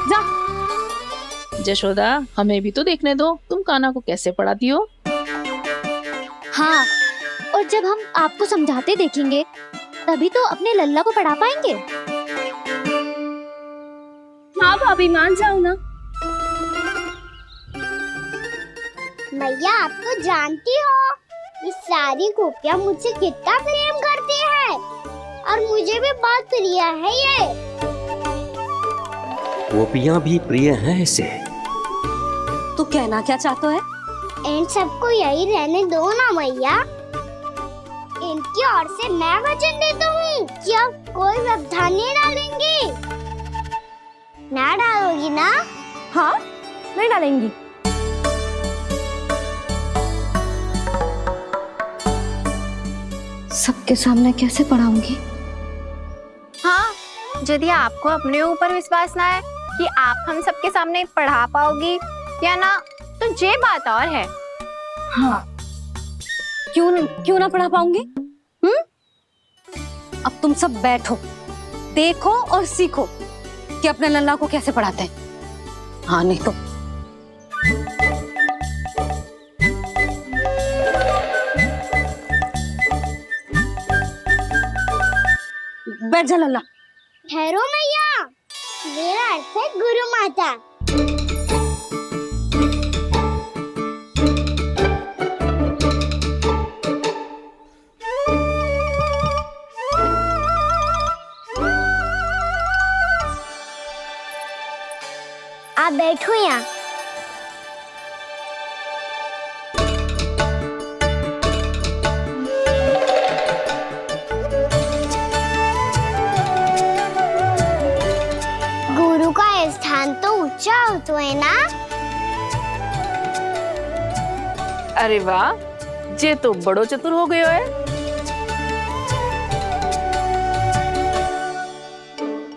जा। जशोदा, हमें भी तो देखने दो तुम कान्हा को कैसे पढ़ाती हो। हाँ, और जब हम आपको समझाते देखेंगे तभी तो अपने लल्ला को पढ़ा पाएंगे। हाँ भाभी, मान जाओ ना। मैया, आप तो जानती हो ये सारी गोपियाँ मुझसे कितना प्रेम करती है और मुझे भी बहुत प्रिय है ये। गोपियाँ भी प्रिय हैं इसे। तू कहना क्या चाहता है? इन सबको यही रहने दो ना मैया। इनकी ओर से मैं वचन देता हूँ कि अब कोई व्यवधान नहीं डालेंगी। ना डालोगी ना? हाँ, नहीं डालेंगी। सबके सामने कैसे पढ़ाऊंगी? हाँ, यदि आपको अपने ऊपर विश्वास ना है कि आप हम सबके सामने पढ़ा पाओगी या ना, तो ये बात और है। हाँ, क्यों ना पढ़ा पाऊंगी? अब तुम सब बैठो, देखो और सीखो कि अपने लल्ला को कैसे पढ़ाते हैं। हाँ, नहीं तो बैठ जा लल्ला। ठहरो मैया, मेरा अर्थ है गुरु माता। आप बैठो यहाँ। गुरु का स्थान तो ऊंचा होता है ना? अरे वाह, जे तो बड़ो चतुर हो गयो है।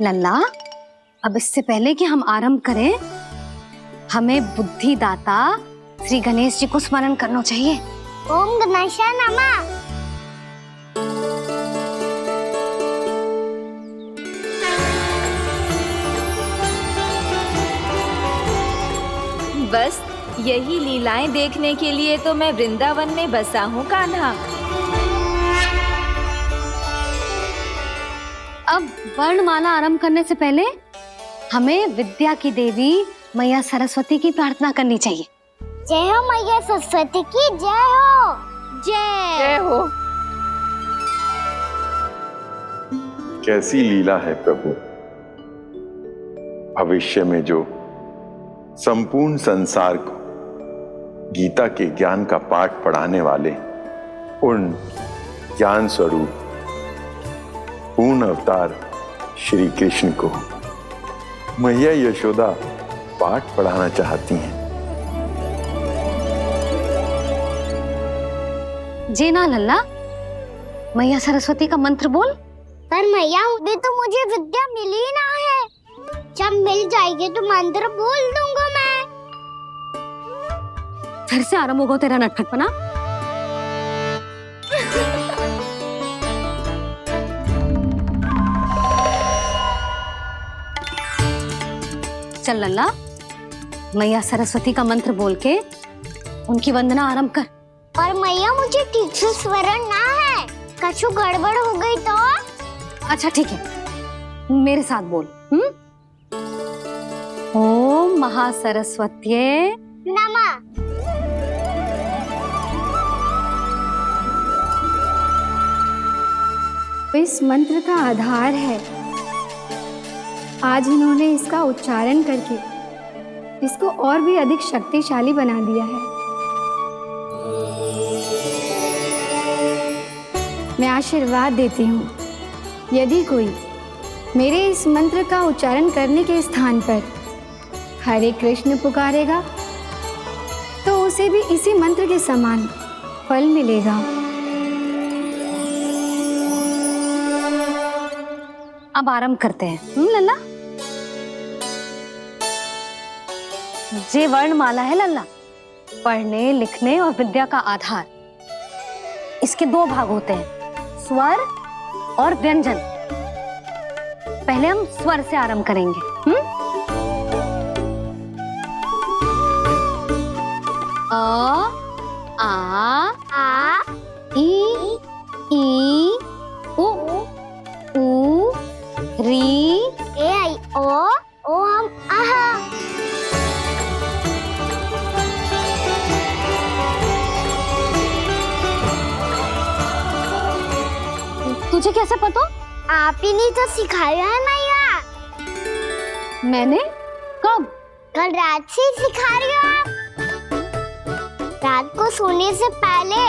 लल्ला, अब इससे पहले कि हम आरंभ करें, हमें बुद्धिदाता श्री गणेश जी को स्मरण करना चाहिए। ओम गणेशाय नमः। बस यही लीलाएं देखने के लिए तो मैं वृंदावन में बसा हूँ कान्हा। अब वर्णमाला आरंभ करने से पहले हमें विद्या की देवी मैया सरस्वती की प्रार्थना करनी चाहिए। जय हो मैया सरस्वती की जय हो। जय हो। कैसी लीला है प्रभु। भविष्य में जो संपूर्ण संसार को गीता के ज्ञान का पाठ पढ़ाने वाले उन ज्ञान स्वरूप पूर्ण अवतार श्री कृष्ण को मैया यशोदा पाठ पढ़ाना चाहती हैं। जी ना लल्ला, मैया सरस्वती का मंत्र बोल। पर मैया, अभी तो मुझे विद्या मिली ना है। जब मिल जाएगी तो मंत्र बोल दूंगा मैं। फिर से आरंभ होगा तेरा नटखटपना। चल लल्ला, मैया सरस्वती का मंत्र बोल के उनकी वंदना आरंभ कर। पर मैया, मुझे ठीक से स्मरण ना है। कछु गड़बड़ हो गई तो? अच्छा ठीक है, मेरे साथ बोल। ओम महासरस्वत्ये नमः। इस मंत्र का आधार है। आज इन्होंने इसका उच्चारण करके इसको और भी अधिक शक्तिशाली बना दिया है। मैं आशीर्वाद देती हूँ, यदि कोई मेरे इस मंत्र का उच्चारण करने के स्थान पर हरे कृष्ण पुकारेगा तो उसे भी इसी मंत्र के समान फल मिलेगा। अब आरंभ करते हैं। लल्ला, जे वर्णमाला है लल्ला, पढ़ने लिखने और विद्या का आधार। इसके दो भाग होते हैं, स्वर और व्यंजन। पहले हम स्वर से आरंभ करेंगे। अ, आ, ई, उ, री, ए आई ओ हम आहा। तुझे कैसे पता? आप ही नहीं तो सिखाया है मैया। मैंने? कब? कल रात से सिखा रही हो आप। रात को सोने से पहले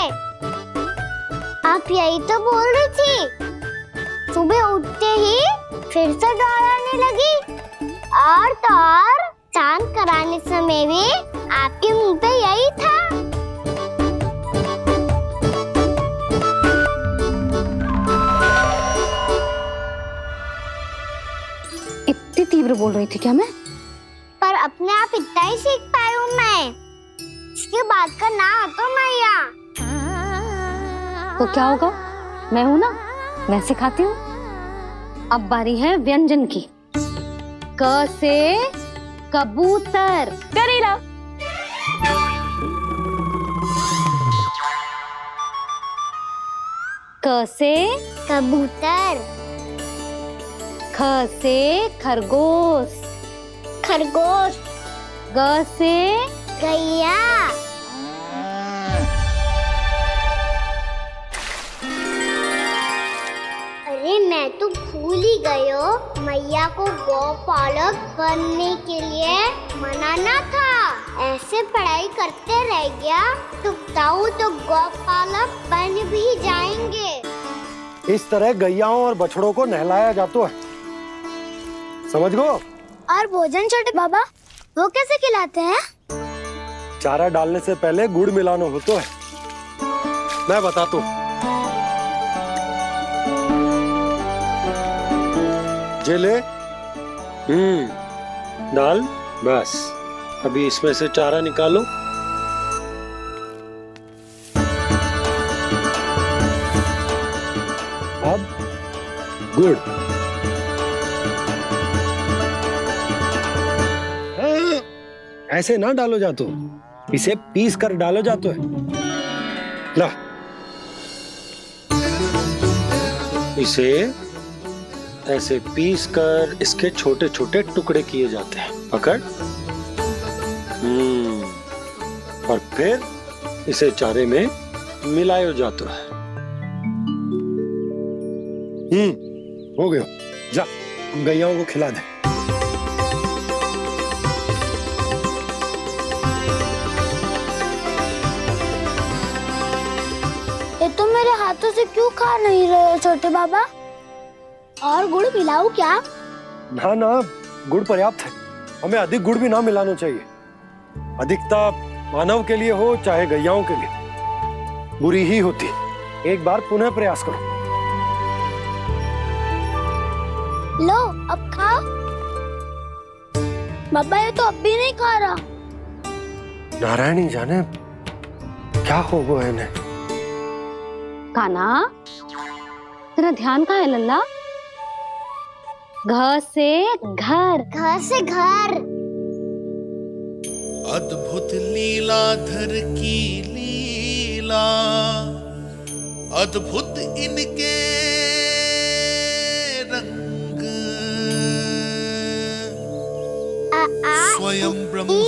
आप यही तो बोल रही थी। सुबह उठते ही फिर से डराने लगी, और तो और चांद कराने समय भी आपके मुंह पे यही था। इतनी तीव्र बोल रही थी क्या मैं? पर अपने आप इतना ही सीख पाई हूँ मैं। इसके बाद का ना तो मैया। तो क्या होगा? मैं हूं ना, मैं सिखाती हूँ। अब बारी है व्यंजन की। क से कबूतर। करेला। क से कबूतर। ख से खरगोश। खरगोश। ग से गैया। अरे मैं तो भूल ही गई हूँ, मैया को गौपालक बनने के लिए मनाना था। ऐसे पढ़ाई करते रह गया तो ताऊ तो गौपालक बन भी जाएंगे। इस तरह गैयाओं और बछड़ों को नहलाया जाता है, समझ गो? और भोजन छोटे बाबा वो कैसे खिलाते हैं? चारा डालने से पहले गुड़ मिलाना होता है। मैं बताता हूँ। जे ले, डाल, बस। अभी इसमें से चारा निकालो। अब गुड़। ऐसे ना डालो जातो, इसे पीस कर डालो जातो है। ला, इसे ऐसे पीस कर इसके छोटे छोटे टुकड़े किए जाते हैं। पकड़। और फिर इसे चारे में मिलाया जाता है। हो गया। जा, गैयाओं को खिला दे। ये तो मेरे हाथों से क्यों खा नहीं रहे हो छोटे बाबा? और गुड़ मिलाऊं क्या? ना ना, गुड़ पर्याप्त है। हमें अधिक गुड़ भी ना मिलाना चाहिए। अधिकता मानव के लिए हो चाहे गैयाओं के लिए बुरी ही होती। एक बार पुनः प्रयास करो। लो, अब खाओ। बाबा ये तो अब भी नहीं खा रहा। नारायणी जाने क्या हो गया है इन्हें। काना, तेरा ध्यान कहाँ है लल्ला? घ से घर। घर से घर। अद्भुत लीलाधर की लीला, अद्भुत इनके रंग, स्वयं ब्रह्मा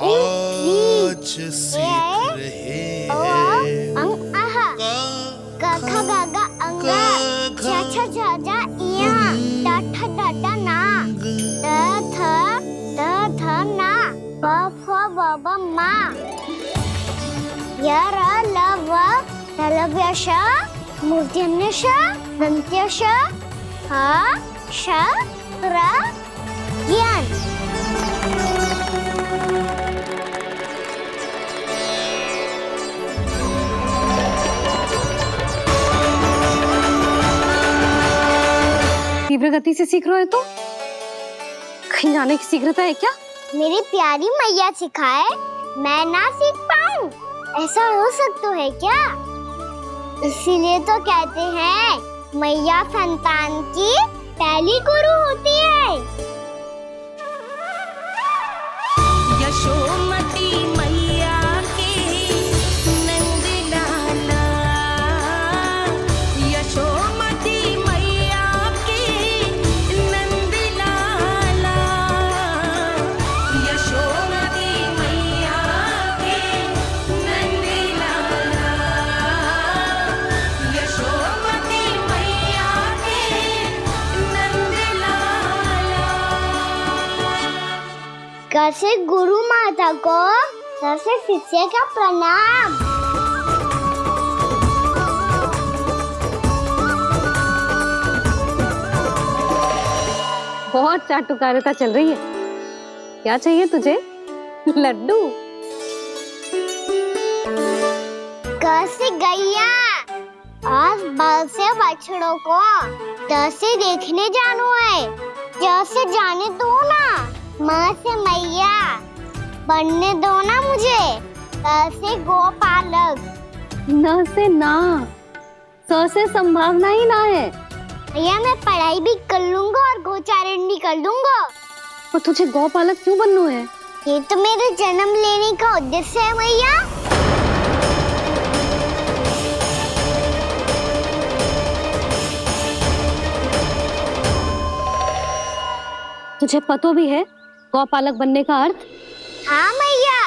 आज सीख रहे हैं। गा गा गा अंगा, छा छा छा जा इया, डा ठा डा डा ना, द थ ना, ब फ ब ब मा, य र ल व ललव्य श, मूर्धन्य श, दन्त्य श, ह श र ज्ञान। तीव्र गति से सीख रहे हो तो कहीं जाने की शीघ्रता है क्या? मेरी प्यारी मैया सिखाए, मैं ना सीख पाऊं, ऐसा हो सकता है क्या? इसीलिए तो कहते हैं मैया संतान की पहली गुरु होती है। यशोमती मैया की नंद लाला, यशोमती मैया की नंद लाला, यशोमती मैया की नंद लाला, यशोमती मैया की नंद लाला। कैसे गुरु माता को कैसे शिष्य का प्रणाम। बहुत चाटुकारिता चल रही है। क्या चाहिए तुझे? लड्डू? कैसे गैया आज बल से बछड़ों को कैसे देखने जानो है। जैसे जाने दो ना, माँ से मैया बनने दो ना मुझे। कैसे गोपालक। न से ना, स से संभावना ही ना है। भैया मैं पढ़ाई भी कर लूंगा और गोचारण भी कर दूंगा। और तुझे गौपालक क्यों बनना है? ये तो मेरे जन्म लेने का उद्देश्य है भैया। तुझे पता भी है गौपालक बनने का अर्थ? हाँ भैया,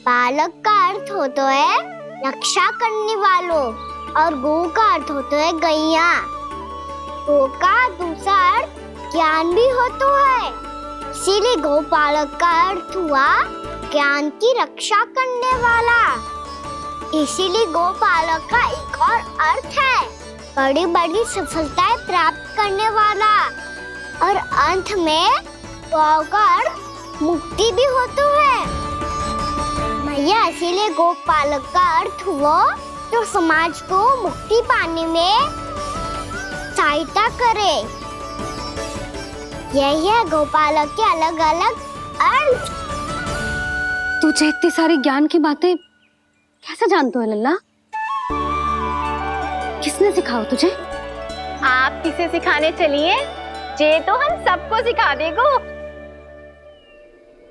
पालक का अर्थ होता है रक्षा करने वालों और गो का अर्थ होता है गैया। गो का दूसरा अर्थ ज्ञान भी होता है, इसीलिए गोपालक का अर्थ हुआ ज्ञान की रक्षा करने वाला। इसीलिए गोपालक का एक और अर्थ है बड़ी बड़ी सफलताएं प्राप्त करने वाला। और अंत में गौ का अर्थ मुक्ति भी होता है भैया। इसीलिए गोपालक का अर्थ हुआ जो समाज को मुक्ति पाने में सहायता करे। यही है गोपालक के अलग अलग अर्थ। तुझे इतनी सारी ज्ञान की बातें कैसे जानते हो लल्ला? किसने सिखाओ तुझे? आप किसे सिखाने चलिए? जे तो हम सबको सिखा देगो।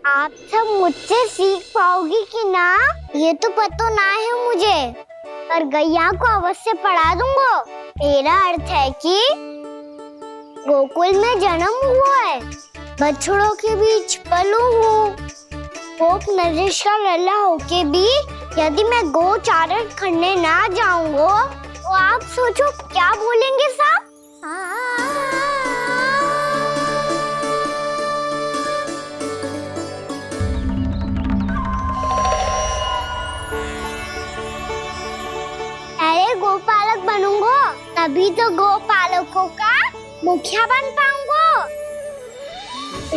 आप सब मुझसे सीख पाओगी कि ना ये तो पता ना है मुझे, पर गैया को अवश्य पढ़ा दूंगा। मेरा अर्थ है कि गोकुल में जन्म हुआ है, बछड़ों के बीच पलू हूँ। गोप नरेश का लल्ला होके भी यदि मैं गोचारण करने ना जाऊंगा तो आप सोचो क्या बोलेंगे साहब? अरे गोपालक बनूंगा तभी तो गोपालकों का मुखिया बन पाऊंगा।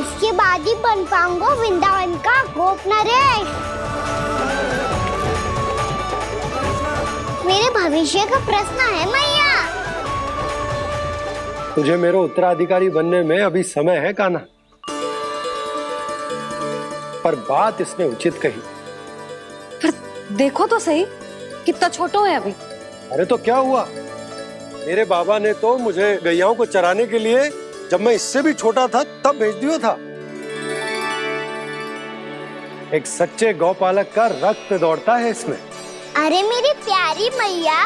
इसके बाद ही बन पाऊंगा वृंदावन का गोप नरेश। मेरे भविष्य का प्रश्न है मैया। तुझे मेरा उत्तराधिकारी बनने में अभी समय है कान्हा, पर बात इसने उचित कही। पर देखो तो सही कितना छोटो है अभी। अरे तो क्या हुआ, मेरे बाबा ने तो मुझे गैयाओं को चराने के लिए जब मैं इससे भी छोटा था तब भेज दिया था। एक सच्चे गौपालक का रक्त दौड़ता है इसमें। अरे मेरी प्यारी मैया,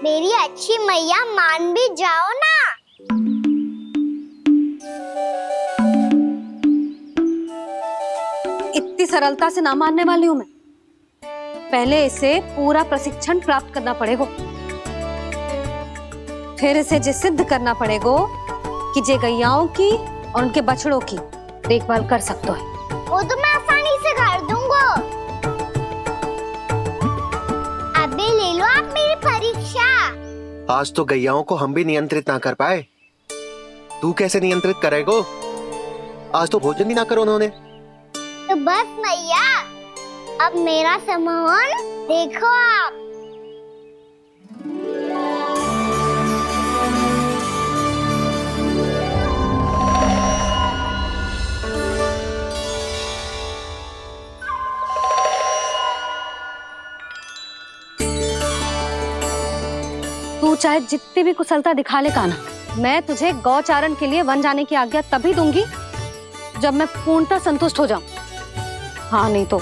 मेरी अच्छी मैया, मान भी जाओ ना। इतनी सरलता से ना मानने वाली हूँ मैं। पहले इसे पूरा प्रशिक्षण प्राप्त करना पड़ेगा, फिर इसे जे सिद्ध करना पड़ेगा कि जे गैयाओं की और उनके बछड़ों की देखभाल कर सकते है। वो तो मैं आसानी से कर दूंगा। अबे ले लो आप मेरी परीक्षा। आज तो गैयाओं को हम भी नियंत्रित ना कर पाए, तू कैसे नियंत्रित करेगो? आज तो भोजन भी ना करो उन्होंने। तो बस मैया, अब मेरा सम्मान देखो आप। तू चाहे जितनी भी कुशलता दिखा ले कान्हा, मैं तुझे गौचारण के लिए वन जाने की आज्ञा तभी दूंगी जब मैं पूर्णतः संतुष्ट हो जाऊं। हाँ नहीं तो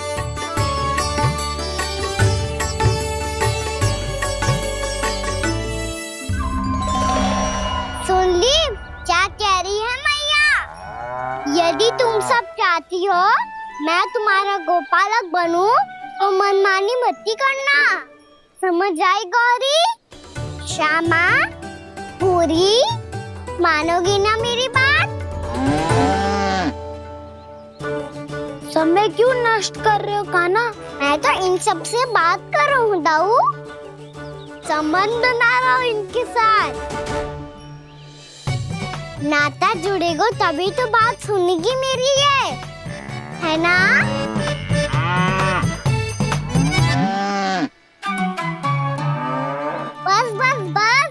सुन ली क्या कह रही है मैया? यदि तुम सब चाहती हो मैं तुम्हारा गोपालक बनूं तो मनमानी मत करना, समझ आई गौरी? श्यामा, पूरी, मानोगी ना मेरी बात? समय क्यों नष्ट कर रहे हो कान्हा? मैं तो इन सब से बात कर रहा हूँ दाऊ, संबंध बना रहा हूँ इनके साथ। नाता जुड़ेगा तभी तो बात सुनेगी मेरी है ना? बस बस बस,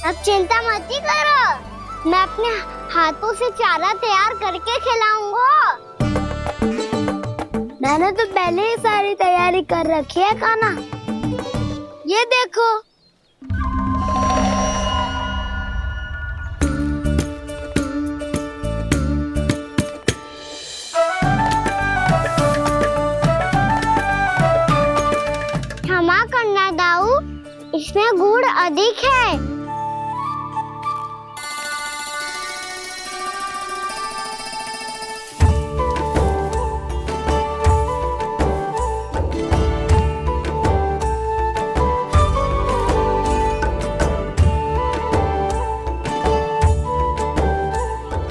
अब चिंता मत ही करो, मैं अपने हाथों से चारा तैयार करके खिलाऊंगा। मैंने तो पहले ही सारी तैयारी कर रखी है कान्हा, ये देखो। क्षमा करना दाऊ, इसमें गुड़ अधिक है।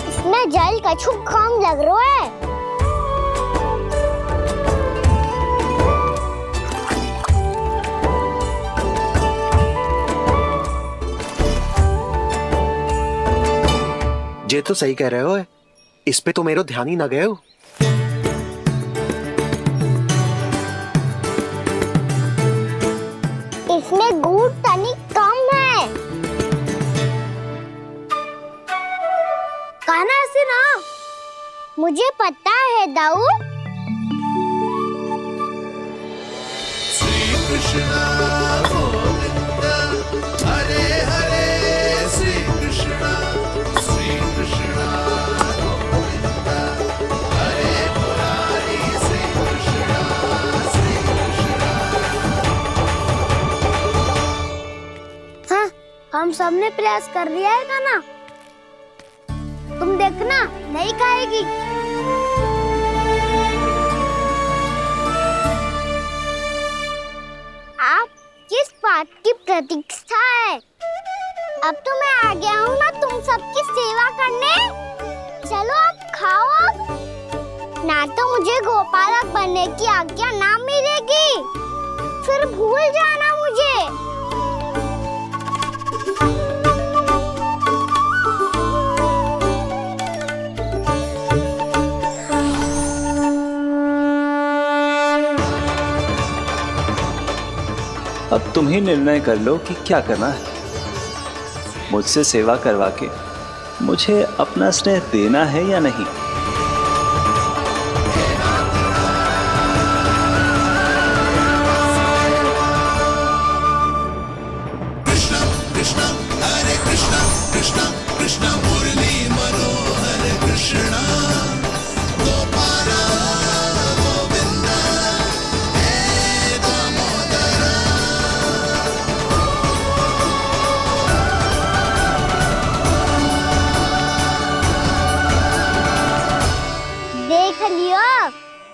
इसमें जल कछु कम लग रहा है। ये तो सही कह रहे हो, इस पे तो मेरे ध्यान ही ना गए हो। इसमें गुड़ तनिक कम है। कान्हा ऐसे ना, मुझे पता है दाऊ। श्री कृष्ण गोविंद हरे हरे, श्री कृष्ण गोविंद हरे मुरारी, श्री कृष्ण हाँ, हम सबने प्रयास कर लिया है कान्हा, तुम देखना नहीं खाएगी। आप किस बात की प्रतीक्षा है? अब तो मैं आ गया हूँ ना तुम सबकी सेवा करने, चलो अब खाओ अब। ना तो मुझे गोपालक बनने की आज्ञा ना मिलेगी, फिर भूल जाना मुझे। अब तुम ही निर्णय कर लो कि क्या करना है। मुझसे सेवा करवा के मुझे अपना स्नेह देना है या नहीं। कृष्ण कृष्ण हरे कृष्ण कृष्ण कृष्ण मुरली मनोहर कृष्ण गोपाल गोविंद हे दामोदर। देख लियो,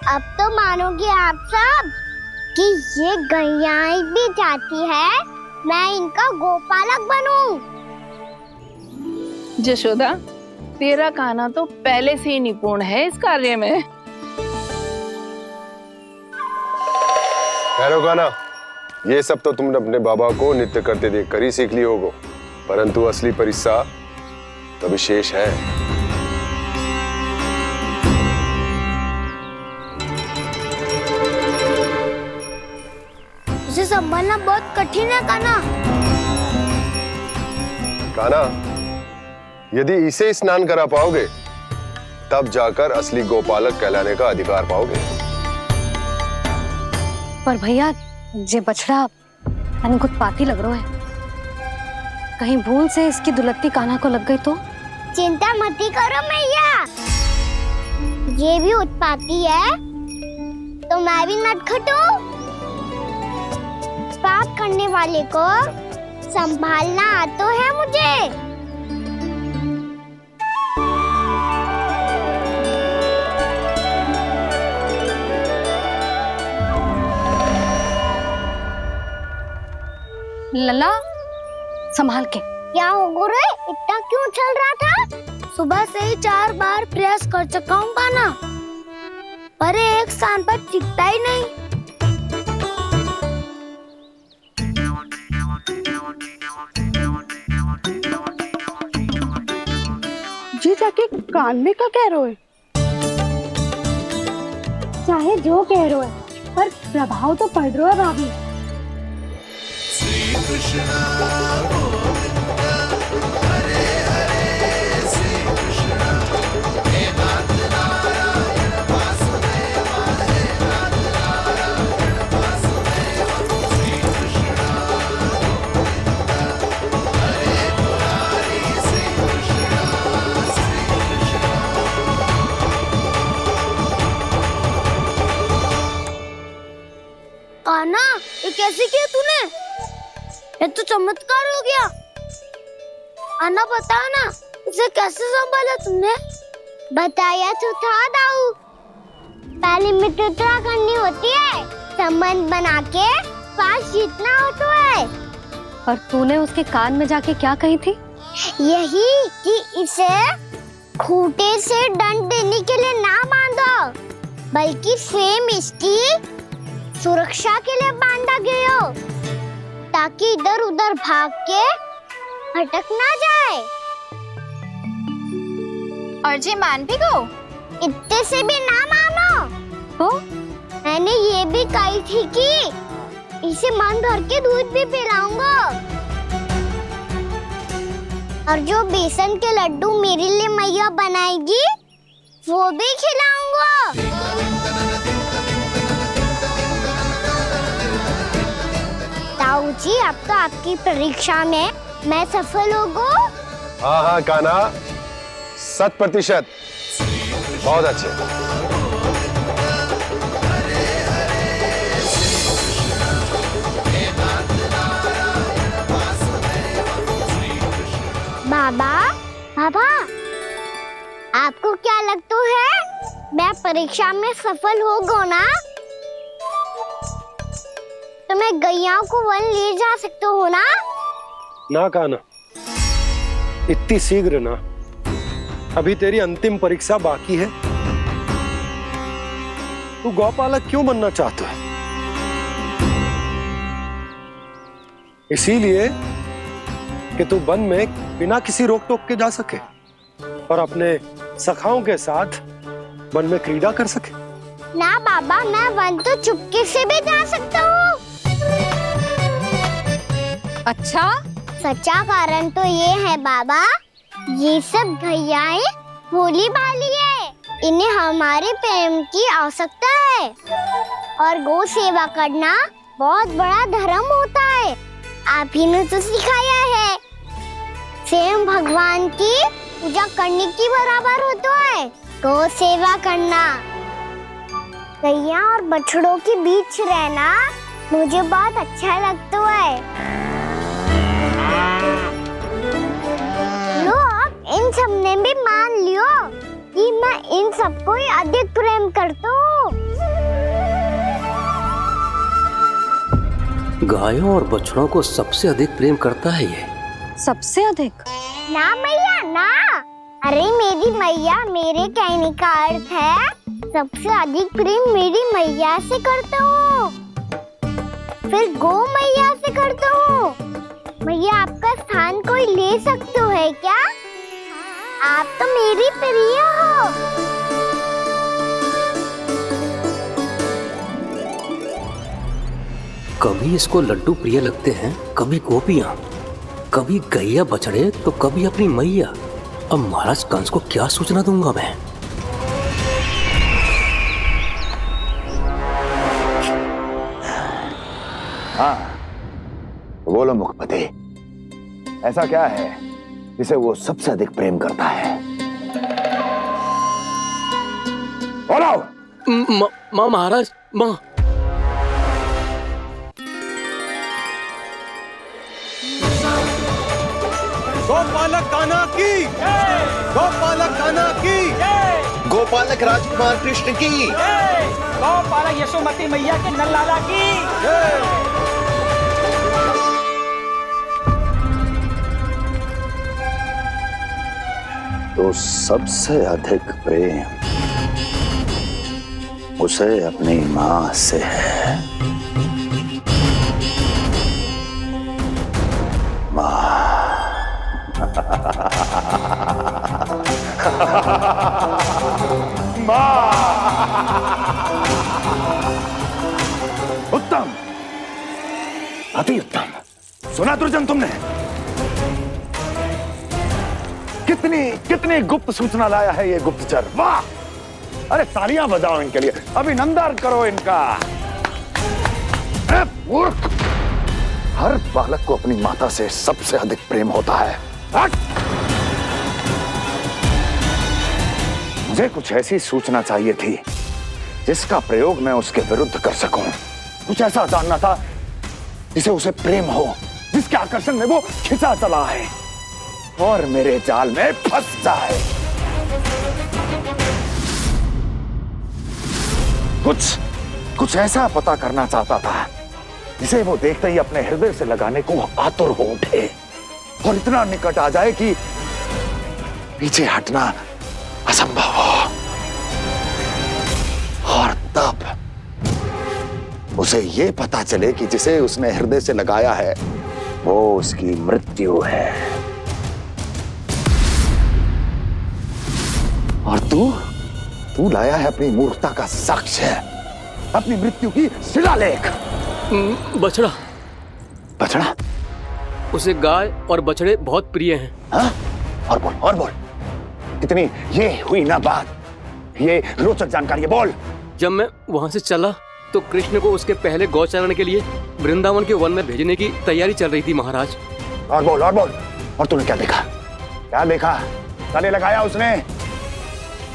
अब तो मानोगे आप सब कि ये गैयाएं भी चाहती है मैं इनका गोपालक बनूं। जशोदा, तेरा कान्हा तो पहले से ही निपुण है इस कार्य में। खैर गाना, ये सब तो तुमने अपने बाबा को नृत्य करते देख कर ही सीख ली होगो, परंतु असली परिस्सा तो विशेष है। इसे संभालना बहुत कठिन है कान्हा। कान्हा, यदि इसे स्नान करा पाओगे तब जाकर असली गोपालक कहलाने का अधिकार पाओगे। पर भैया, ये बछड़ा कुछ पाती लग रहा है। कहीं भूल से इसकी दुलत्ती कान्हा को लग गई तो? चिंता मत करो मैया, ये भी उत्पाती है तो मैं भी नटखट हूँ। पाप करने वाले को संभालना आता है मुझे। लला संभाल के। क्या हो गुरु, इतना क्यों चल रहा था? सुबह से ही 4 बार प्रयास कर चुका हूँ कान्हा, पर एक स्थान पर टिकता ही नहीं। जी जाके कान में क्या कह रहे हो? चाहे जो कह रहे हो पर प्रभाव तो पड़ रहा है भाभी। श्री कृष्णा गोविंद हरे हरे, श्री कृष्णा हे नाथ नारायण वासुदेवा, हे नाथ नारायण वासुदेवा, श्री कृष्णा गोविंद हरे मुरारी, श्री कृष्णा श्री कृष्णा। कान्हा, ये कैसे किया तूने? ये तो चमत्कार हो गया। आना बताओ ना, इसे कैसे संभाला तुमने? बताया तो था दाऊ, पहले मित्रता करनी होती है, संबंध बना के पास जीतना होता है। पर तूने उसके कान में जाके क्या कही थी? यही कि इसे खूंटे से दंड देने के लिए ना बांधो, बल्कि स्वयं इसकी सुरक्षा के लिए बांधा गया हो, ताकि इधर उधर भाग के भटक ना जाए। और जी मान भी गो? इतने से भी ना मानो तो? मैंने ये भी कही थी कि इसे मन भर के दूध भी पिलाऊंगा, और जो बेसन के लड्डू मेरे लिए मैया बनाएगी वो भी खिलाऊंगा। ताऊ जी, अब तो आपकी परीक्षा में मैं सफल होगा। हाँ हाँ कान्हा, 100%। बहुत अच्छे। बाबा, बाबा, आपको क्या लगता है मैं परीक्षा में सफल होगा ना? तो मैं गैया को वन ले जा सकता हूँ ना? ना कान्हा, इतनी शीघ्र ना, अभी तेरी अंतिम परीक्षा बाकी है। तू गौपालक क्यों बनना चाहता है? इसीलिए कि तू वन में बिना किसी रोक टोक के जा सके और अपने सखाओं के साथ वन में क्रीड़ा कर सके। ना बाबा, मैं वन तो चुपके से भी जा सकता हूँ। अच्छा? सच्चा कारण तो ये है बाबा, ये सब भैयाएं भोली भाली है, इन्हें हमारे प्रेम की आवश्यकता है, और गौ सेवा करना बहुत बड़ा धर्म होता है। आप ही ने तो सिखाया है, स्वयं भगवान की पूजा करने की बराबर होता है गौ सेवा करना। गैया और बछड़ों के बीच रहना मुझे बहुत अच्छा लगता है। लो, अब इन सब ने भी मान लियो कि मैं इन सबको ही अधिक प्रेम करता हूँ। गायों और बछड़ों को सबसे अधिक प्रेम करता है ये। सबसे अधिक? ना मैया ना, अरे मेरी मैया, मेरे कहने का अर्थ है सबसे अधिक प्रेम मेरी मैया से करता हूँ, फिर गौ मैया से करता हूँ। मैया, आपका स्थान कोई ले सकते है क्या? आप तो मेरी प्रिय हो। कभी इसको लड्डू प्रिय लगते हैं, कभी गोपियां, कभी गैया बछड़े, तो कभी अपनी मैया। अब महाराज कंस को क्या सूचना दूंगा मैं? हाँ बोलो मुखपति, ऐसा क्या है जिसे वो सबसे अधिक प्रेम करता है? बोलो। माँ महाराज, माँ। गोपालक कान्हा की, गोपालक कान्हा की, गोपालक राजकुमार कृष्ण की, गौपालक यशोमती मैया के नललाला की। तो सबसे अधिक प्रेम उसे अपनी मां से है। उत्तम, अति उत्तम। सुना दुर्जन तुमने? कितनी कितनी गुप्त सूचना लाया है ये गुप्तचर। वाह! अरे तालियां बजाओ इनके लिए, अभिनंदन करो इनका। मूर्ख! हर बालक को अपनी माता से सबसे अधिक प्रेम होता है। मुझे कुछ ऐसी सूचना चाहिए थी जिसका प्रयोग मैं उसके विरुद्ध कर सकूं। कुछ ऐसा जानना था जिसे उसे प्रेम हो, जिसके आकर्षण में वो खिंचा चला है और मेरे जाल में फंस जाए। कुछ ऐसा पता करना चाहता था जिसे वो देखते ही अपने हृदय से लगाने को आतुर हो उठे और इतना निकट आ जाए कि पीछे हटना असंभव हो। और तब उसे ये पता चले कि जिसे उसने हृदय से लगाया है वो उसकी मृत्यु है। और तू लाया है अपनी मूर्खता का साक्ष्य, अपनी मृत्यु की शिलालेख। बछड़ा। बछड़ा? उसे गाय और बछड़े बहुत प्रिय हैं। हाँ? और बोल। कितनी ये हुई ना बात, ये रोचक जानकारी बोल। जब मैं वहां से चला तो कृष्ण को उसके पहले गौचारण के लिए वृंदावन के वन में भेजने की तैयारी चल रही थी महाराज। और बोल। और तूने क्या देखा? गले लगाया उसने?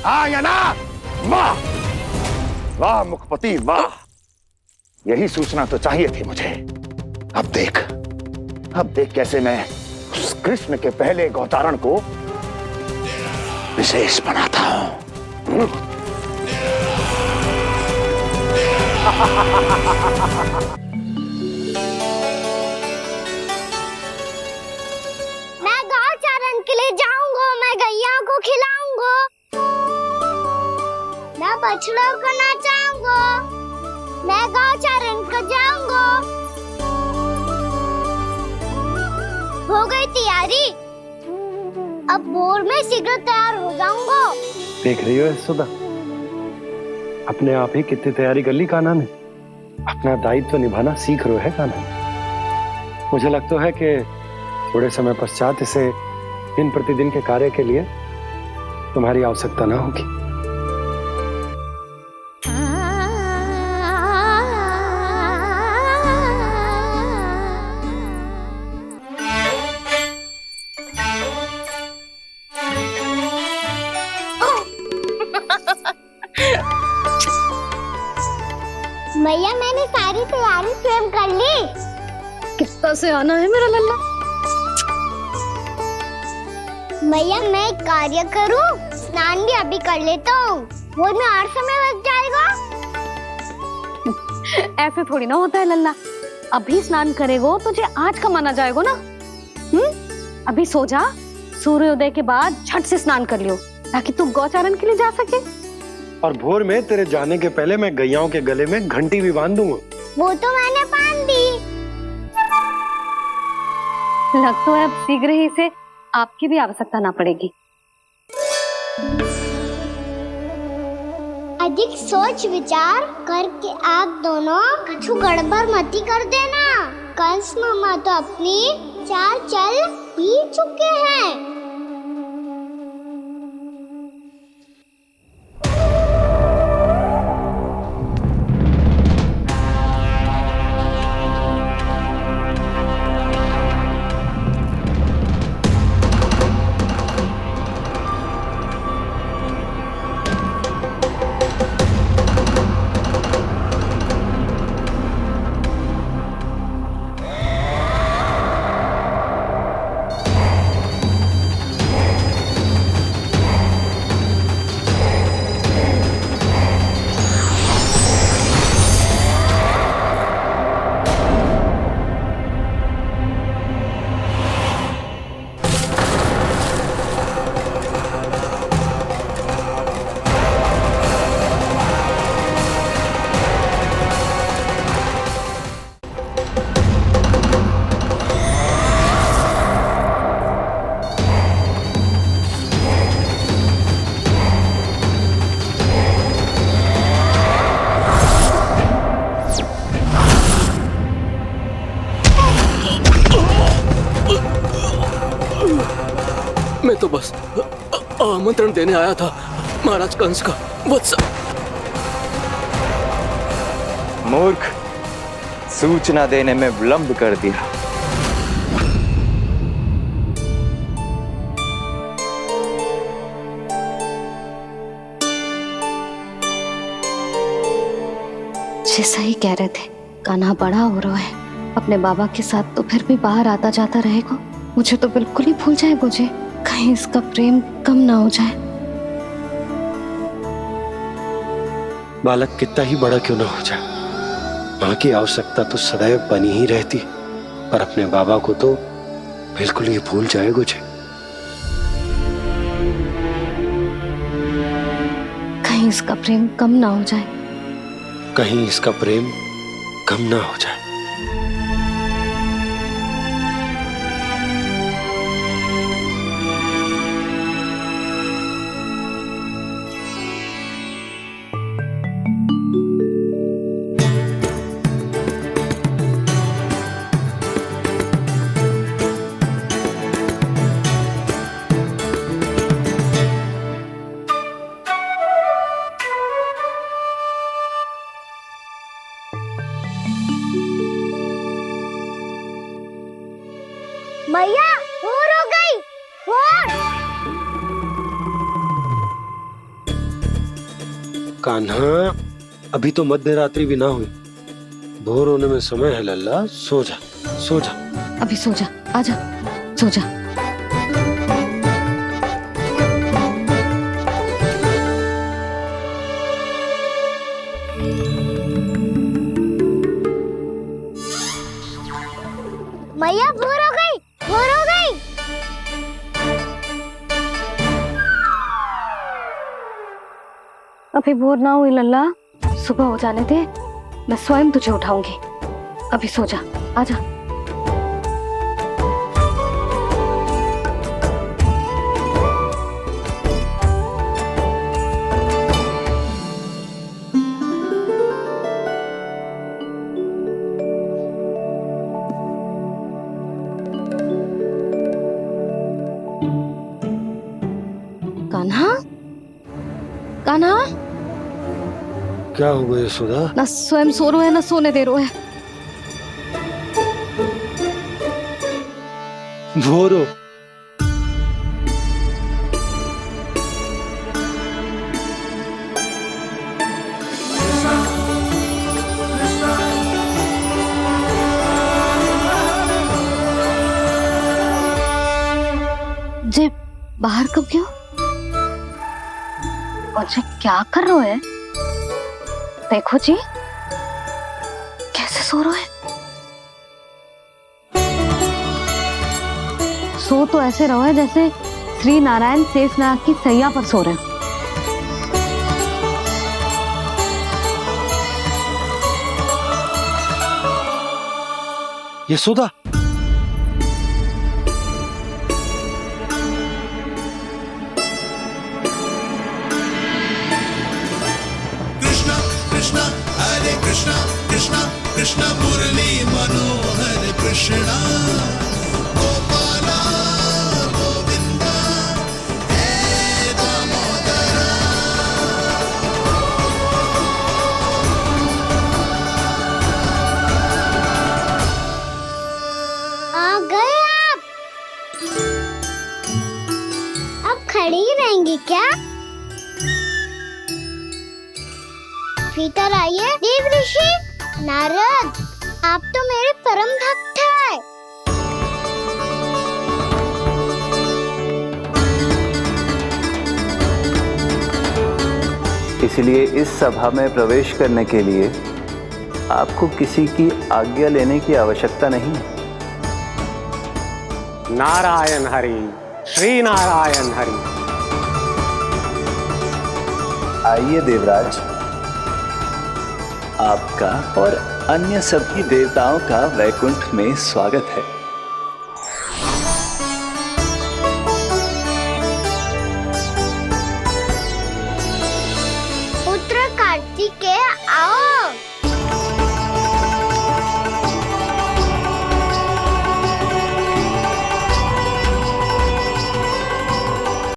हाँ या ना? वाह वाह मुखपति वाह, यही सूचना तो चाहिए थी मुझे। अब देख कैसे मैं उस कृष्ण के पहले गौतारण को विशेष बनाता हूं। मैं गौचारण के लिए जाऊंगा, मैं गैया को खिलाऊंगा, मैं बछड़ों को नचाऊंगा, मैं गौचारण को जाऊंगा। हो गई तैयारी, अब भोर में शीघ्र तैयार हो जाऊंगा। देख रही हो यशोदा, अपने आप ही कितनी तैयारी कर ली कान्हा ने। अपना दायित्व निभाना सीख रहे है कान्हा। मुझे लगता है कि थोड़े समय पश्चात इसे दिन प्रतिदिन के कार्य के लिए तुम्हारी आवश्यकता ना होगी। मैया मैंने सारी तैयारी स्वयं कर ली। कितना से आना है मेरा लल्ला? मैया मैं एक कार्य करूं, स्नान भी अभी कर लेता हूँ, वो में और समय लग जाएगा। ऐसे थोड़ी ना होता है लल्ला, अभी स्नान करेगो तुझे आज का माना जाएगा ना। अभी सो जा, सूर्योदय के बाद झट से स्नान कर लियो ताकि तू गौचारण के लिए जा सके। और भोर में तेरे जाने के पहले मैं गैयाओं के गले में घंटी भी बांध दूंगा। वो तो मैंने बांध दी। लग तो है अब शीघ्र ही से आपकी भी आवश्यकता ना पड़ेगी। अधिक सोच विचार करके आप दोनों कछु गड़बड़ मती कर देना। कंस मामा तो अपनी चाल चल भी चुके हैं। बस आमंत्रण देने आया था महाराज कंस का वत्स। मूर्ख, सूचना देने में विलंब कर दिया। जैसा ही कह रहे थे, कान्हा बड़ा हो रहा है, अपने बाबा के साथ तो फिर भी बाहर आता जाता रहेगा। मुझे तो बिल्कुल ही भूल जाए मुझे, कहीं इसका प्रेम कम ना हो जाए। बालक कितना ही बड़ा क्यों ना हो जाए, माँ की आवश्यकता तो सदैव बनी ही रहती, पर अपने बाबा को तो बिल्कुल ही भूल जाए मुझे। कहीं इसका प्रेम कम ना हो जाए, कहीं इसका प्रेम कम ना हो जाए। मैया भोर हो गई, भोर। कान्हा, अभी तो मध्य रात्रि भी ना हुई, भोर होने में समय है लल्ला, सो जा सो जा। अभी सो जा, आजा सो जा। मैया भोर हो गई, भोर हो गई। अभी भोर ना हुई लल्ला, सुबह हो जाने दे, मैं स्वयं तुझे उठाऊंगी। अभी सो जा, आजा। कान्हा, कान्हा, क्या हो गया यशोदा? ना स्वयं सो रहे है ना सोने दे रहे है। भोरो, जे बाहर कब क्यों? और जे क्या कर रहे है? देखो जी, कैसे सो रहे हैं। सो तो ऐसे रहो है जैसे श्री नारायण शेषनाग की सैया पर सो रहे हैं। यशोदा, कृष्णा कृष्णा हरे कृष्णा कृष्णा कृष्णा मुरली मनोहर कृष्णा गोपाला गोविंदा हे दामोदरा। आ गए आप। अब खड़ी ही रहेंगी क्या? भीतर आइए देव ऋषि। नारद, आप तो मेरे परम भक्त हैं। इसलिए इस सभा में प्रवेश करने के लिए आपको किसी की आज्ञा लेने की आवश्यकता नहीं है। नारायण हरि, श्री नारायण हरि। आइए देवराज, आपका और अन्य सभी देवताओं का वैकुंठ में स्वागत है। पुत्र कार्तिकेय आओ।